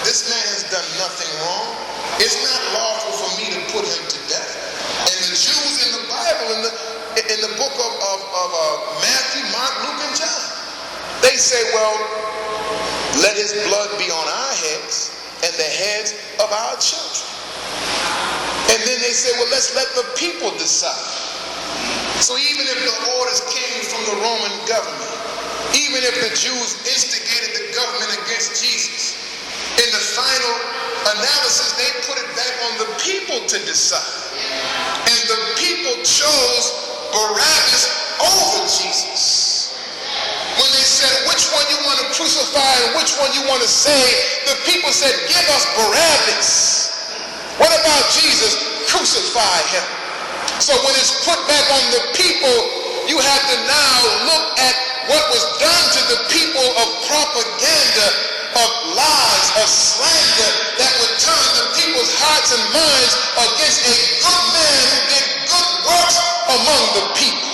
this man has done nothing wrong. It's not lawful for me to put him to death. And the Jews in the Bible, in the book of Matthew, Mark, Luke, and John, they say, well, let his blood be on our heads and the heads of our children. And then they say, well, let's let the people decide. So even if the orders came from the Roman government, even if the Jews instigated the government against Jesus, in the final analysis, they put it back on the people to decide. And the people chose Barabbas over Jesus. When they said, which one you want to crucify and which one you want to save, the people said, give us Barabbas. What about Jesus? Crucify him. So when it's put back on the people, you have to now look at what was done to the people of propaganda, of lies, of slander that would turn the people's hearts and minds against a good man who did good works among the people.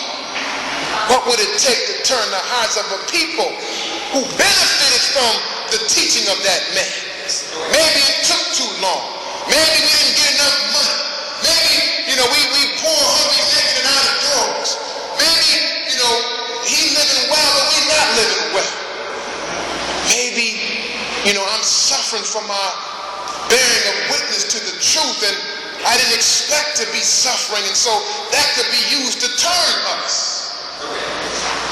What would it take to turn the hearts of a people who benefited from the teaching of that man? Maybe it took too long. Maybe we didn't get enough money. Maybe, we poor, hungry, naked, and out of doors. Maybe, he living well, but we not living well. Maybe, I'm suffering from our bearing of witness to the truth, and I didn't expect to be suffering, and so that could be used to turn us.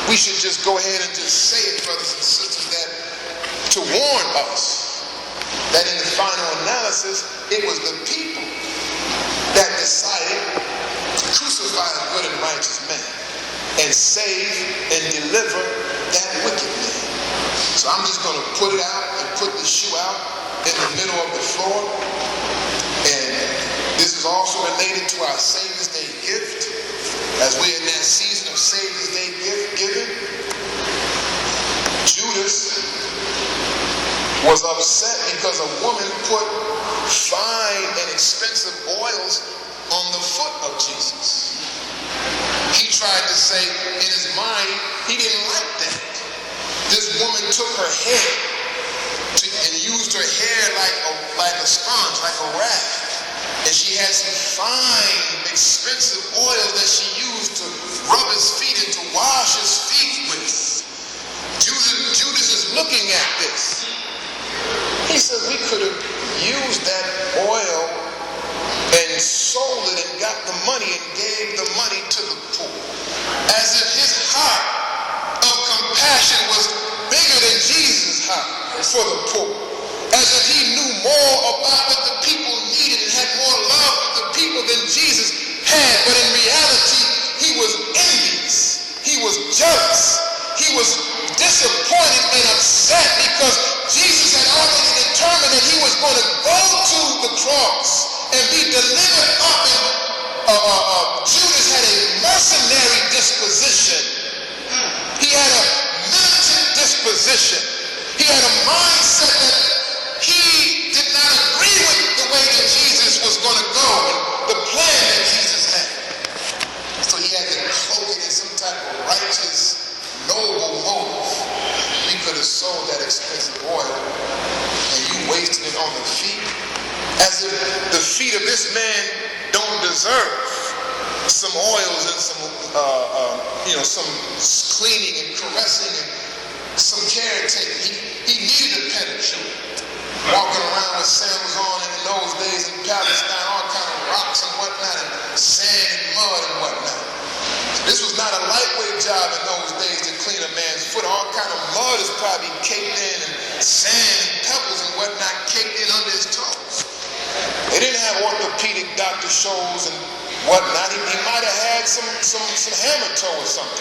We should just go ahead and just say it, brothers and sisters, that to warn us that in the final analysis, it was the people that decided to crucify a good and righteous man and save and deliver that wicked man. So I'm just going to put it out and put the shoe out in the middle of the floor. And this is also related to our Savior's Day gift. As we're in that season of Savior's Day gift giving, Judas was upset because a woman put fine and expensive oils on the foot of Jesus. He tried to say in his mind he didn't like that. This woman took her hair and used her hair like a sponge, like a rag. And she had some fine, expensive oils that she used to rub his feet and to wash his feet with. Judas is looking at this. He said, we could have used that oil and sold it and got the money and gave the money to the poor. As if his heart of compassion was bigger than Jesus' heart for the poor. As if he knew more about what the people needed and had more love for the people than Jesus had. But in reality, he was envious. He was jealous. He was disappointed and upset because Jesus had already determined that he was going to go to the cross and be delivered up. And Judas had a mercenary disposition. He had a militant disposition. He had a mindset that he did not agree with the way that Jesus was going to go and the plan that Jesus had. So he had to cloak it in some type of righteous, noble motive. We could have sold that expensive oil and you wasted it on the feet as if the feet of this man don't deserve some oils and some cleaning and caressing and some caretaking. He needed a pedicure. Walking around with sandals on, and in those days in Palestine, all kind of rocks and whatnot, and sand and mud and whatnot. This was not a lightweight job in those days to clean a man's foot. All kind of mud is probably caked in, and sand and pebbles and whatnot caked in under his toes. They didn't have orthopedic doctor shows and whatnot. He might have had some hammer toe or something.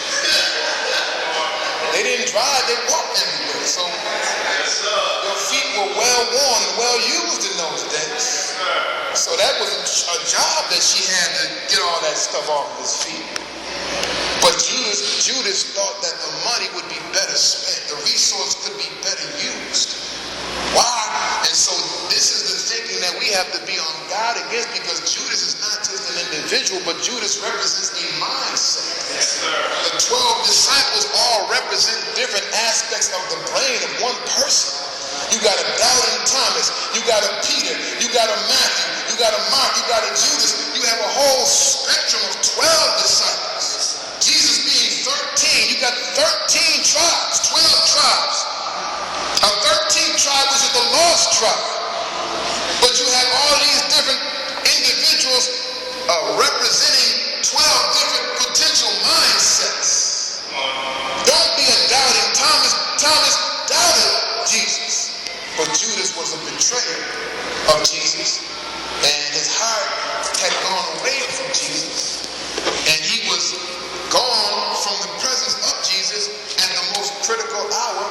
They didn't drive, they walked everywhere. So your feet were well worn and well used in those days. So that was a job that she had to get all that stuff off of his feet. But Judas thought that the money would be better spent. The resource could be better used. Why? And so this is the thinking that we have to be on guard against, because Judas is not just an individual, but Judas represents a mindset. Yes, sir. The 12 disciples all represent different aspects of the brain of one person. You got a doubting Thomas, you got a Peter, you got a Matthew, you got a Mark, you got a Judas. You have a whole spectrum of 12 disciples. Jesus being 13, you got 13 tribes, 12 tribes. A 13th tribe was the lost tribe. But you have all these different individuals representing 12 different potential mindsets. Don't be a doubting Thomas. Thomas doubted Jesus. But Judas was a betrayer of Jesus. And his heart had gone away from Jesus. And he was gone from the presence of Jesus at the most critical hour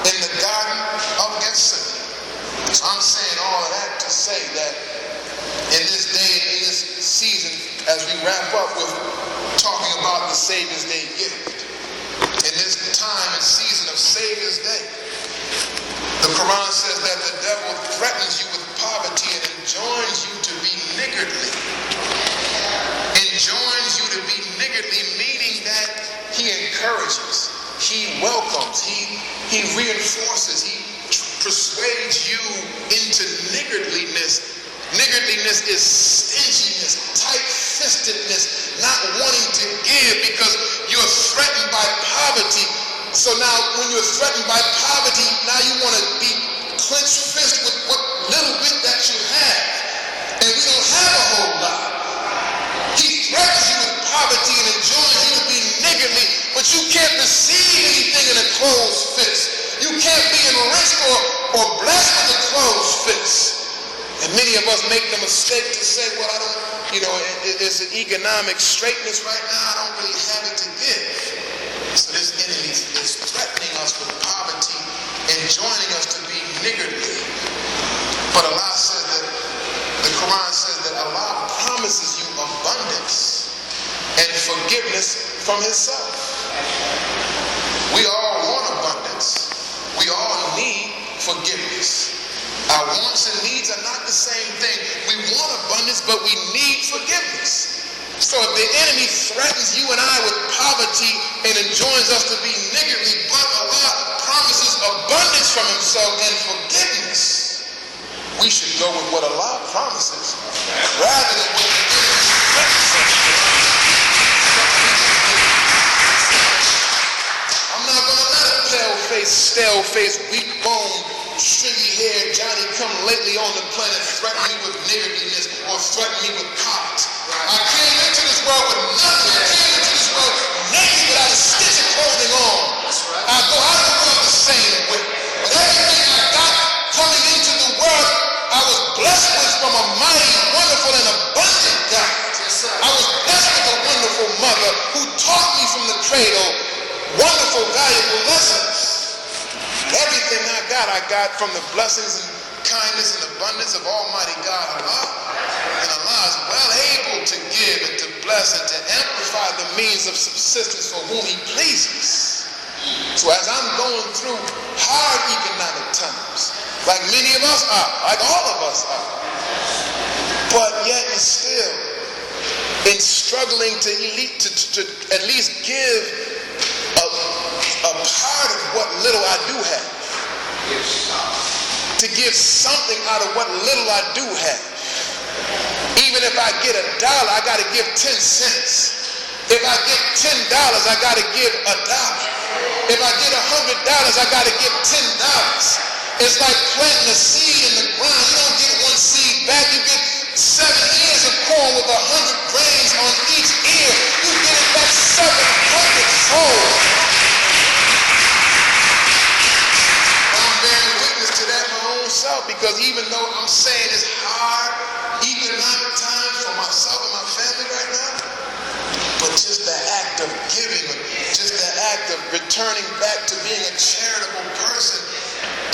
in the Garden of Gethsemane. So I'm saying all of that to say that in this day, in this season, as we wrap up with talking about the Savior's Day gift, in this time and season of Savior's Day, the Quran says that the devil threatens you with poverty and enjoins you to be niggardly. Enjoins you to be niggardly, meaning that he encourages, he welcomes, he reinforces, he persuades you into niggardliness. Niggardliness is stinginess, tight-fistedness, not wanting to give because you're threatened by poverty. So now when you're threatened by poverty, now you want to be clenched fist with what little bit that you have. And we don't have a whole lot. He threatens you with poverty and enjoins you to be niggardly, but you can't receive anything in a closed fist. You can't be enriched or blessed with a closed fist. And many of us make the mistake to say, well, I don't, it's an economic straightness right now, I don't really have it to give. So this enemy is threatening us with poverty and joining us to be niggardly. But Allah says that, the Quran says that Allah promises you abundance and forgiveness from himself. We all want abundance. We all need forgiveness. Our wants and needs are not the same thing. We want abundance, but we need forgiveness. So if the enemy threatens you and I with poverty and enjoins us to be niggardly, but Allah promises abundance from himself and forgiveness, we should go with what Allah promises rather than what the enemy threatens us with. I'm not going to let a pale-faced, stale-faced, weak-boned, stringy-haired Johnny come lately on the planet threaten me with niggardliness or threaten me with poverty. I came into this world with nothing. I came into this world naked without a stitch of clothing on. I go out of the world the same way. But everything I got coming into the world, I was blessed with from a mighty, wonderful, and abundant God. I was blessed with a wonderful mother who taught me from the cradle wonderful, valuable lessons. Everything I got from the blessings and kindness and abundance of Almighty God, Allah. And Allah is well able to give and to bless and to amplify the means of subsistence for whom he pleases. So as I'm going through hard economic times, like many of us are, like all of us are, but yet and still, in struggling to at least give a part of what little I do have, to give something out of what little I do have, even even if I get $1, I got to give 10 cents. If I get $10, I got to give $1. If I get $100, I got to give $10. It's like planting a seed in the ground. You don't get one seed back. You get 7 ears of corn with 100 grains on each ear. You get it back 700-fold. I'm bearing witness to that my own self, because even though I'm saying it's hard economic times for myself and my family right now, but just the act of giving, just the act of returning back to being a charitable person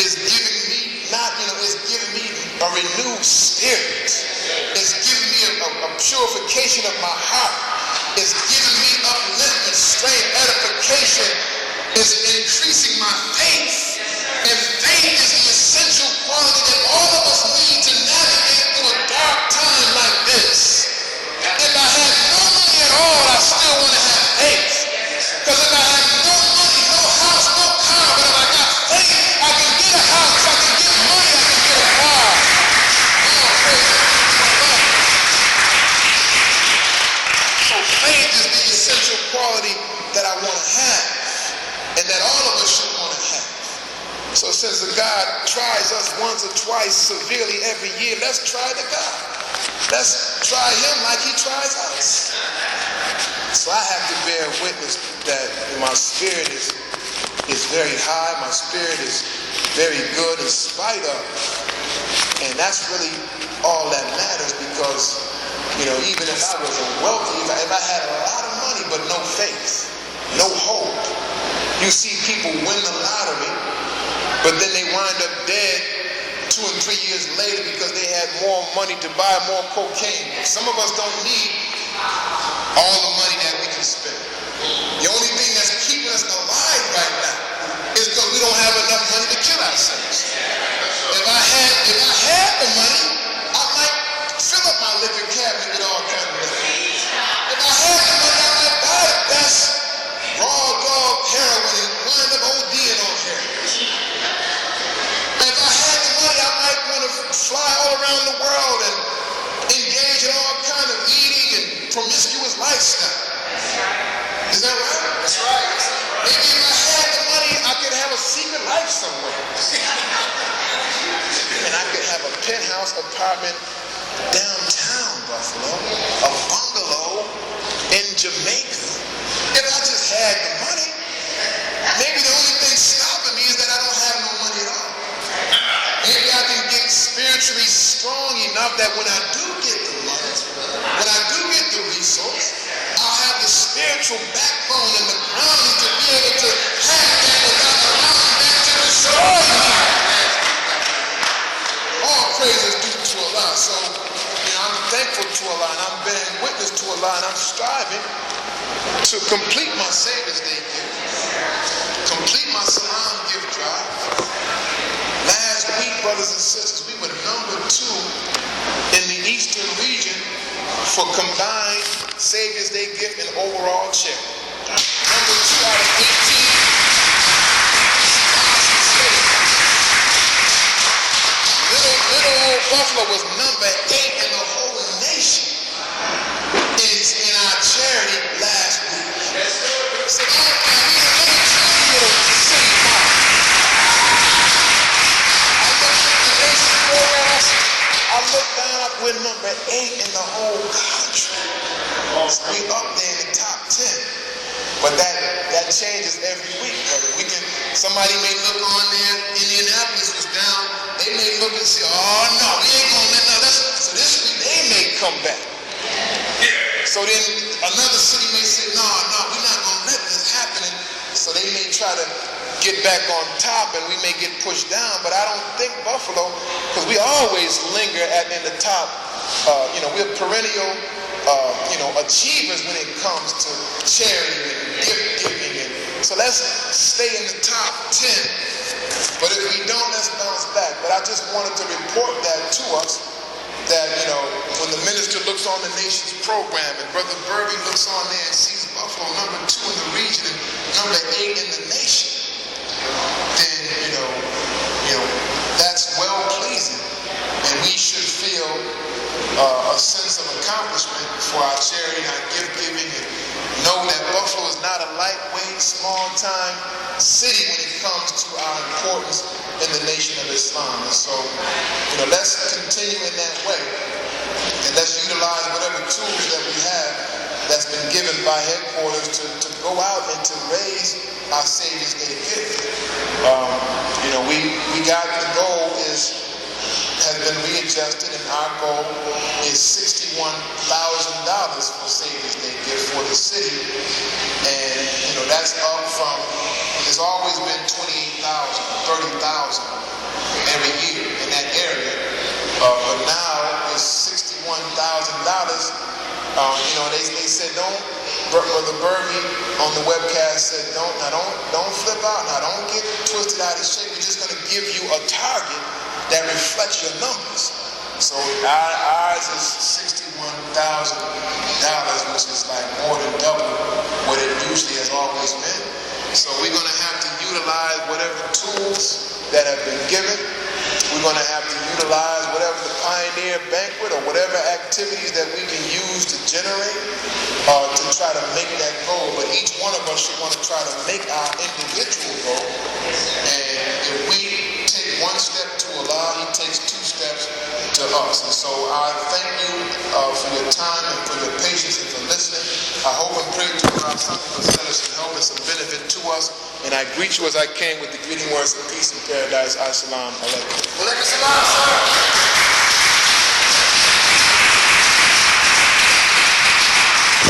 is giving me it's giving me a renewed spirit. It's giving me a purification of my heart. It's giving me upliftment, strength, edification. It's increasing my faith. And faith is the essential quality that all of us need to navigate through a dark time like this. If I had no money at all, I still want to have faith. Because if I have no money, no house, no car, but if I got faith, I can get a house, I can get money, I can get a car. So faith is the essential quality that I want to have, and that all of us should want to have. So since the God tries us once or twice severely every year, let's try the God. Let's try him like he tries us. So I have to bear witness that my spirit is very high. My spirit is very good in spite of. And that's really all that matters, because, even if I was wealthy, if I had a lot of money but no faith, no hope. You see people win the lottery, but then they wind up dead 2 and 3 years later because they had more money to buy more cocaine. Some of us don't need all the money that we can spend. The only thing that's keeping us alive right now is because we don't have enough money to kill ourselves. If I had the money, I might fill up my liquor cabinet with all kinds of liquor. If I had the money, I might buy the best raw dog heroin and wind up ODing on heroin. If I had the money, I might want to fly all around the world and engage in all kind of eating and promiscuous lifestyle. Is that right? That's right. Maybe if I had the money, I could have a secret life somewhere. And I could have a penthouse apartment downtown Buffalo, a bungalow in Jamaica. If I just had the money, maybe the only thing stopping me is that I don't have no money at all. Maybe I can get spiritually strong enough that when I do get the money, when I do get the resource, I'll have the spiritual backbone and the ground to be able to have that without allowing that to destroy me. All praise is due to Allah. So, I'm thankful to Allah, and I'm bearing witness to Allah, and I'm striving to complete my Savior's Day gift, complete my Salam gift drive. Last week, brothers and sisters, we were number 2 in the Eastern region for combined Savior's Day gift and overall charity. Number 2 out of 18 states. Little old Buffalo was number 8 in the whole nation in our charity last week. So let me tell you a city mark. I look down, we're number 8 in the whole country. So we up there in the top 10. But that changes every week, brother. Somebody may look on there, Indianapolis was down, they may look and say, oh no, we ain't gonna let no, so this week they may come back. So then another city may say, no, we're not gonna let this happen. So they may try to get back on top and we may get pushed down, but I don't think Buffalo, because we always linger in the top, we're perennial, achievers when it comes to charity and gift giving. So let's stay in the top 10, but if we don't, let's bounce back. But I just wanted to report that to us, that, when the minister looks on the nation's program and Brother Burby looks on there and sees Buffalo number 2 in the region and number 8 in the nation, then, that's well pleasing, and we should feel a sense of a lightweight, small-time city when it comes to our importance in the nation of Islam. And so, let's continue in that way. And let's utilize whatever tools that we have that's been given by headquarters to go out and to raise our Savior's Day gift. We got the goal has been readjusted, and our goal is $61,000 for Savior's Day gift for the city. And that's up from, it's always been 28,000, 30,000 every year in that area. But now it's $61,000. They said Brother Burby on the webcast said don't flip out now, don't get twisted out of shape. We're just going to give you a target that reflects your numbers. So ours is $61,000, which is like more than double what it usually has always been. So we're going to have to utilize whatever tools that have been given. We're going to have to utilize whatever the Pioneer Banquet or whatever activities that we can use to generate to try to make that goal. But each one of us should want to try to make our individual goal. And if we take one step to Allah, He takes two steps to us. And so I thank you for your time and for your patience and for listening. I hope and pray to God something will send us some help and some benefit to us. And I greet you as I came with the greeting words of peace and paradise. As-salamu alaykum. Alaikum salam, sir.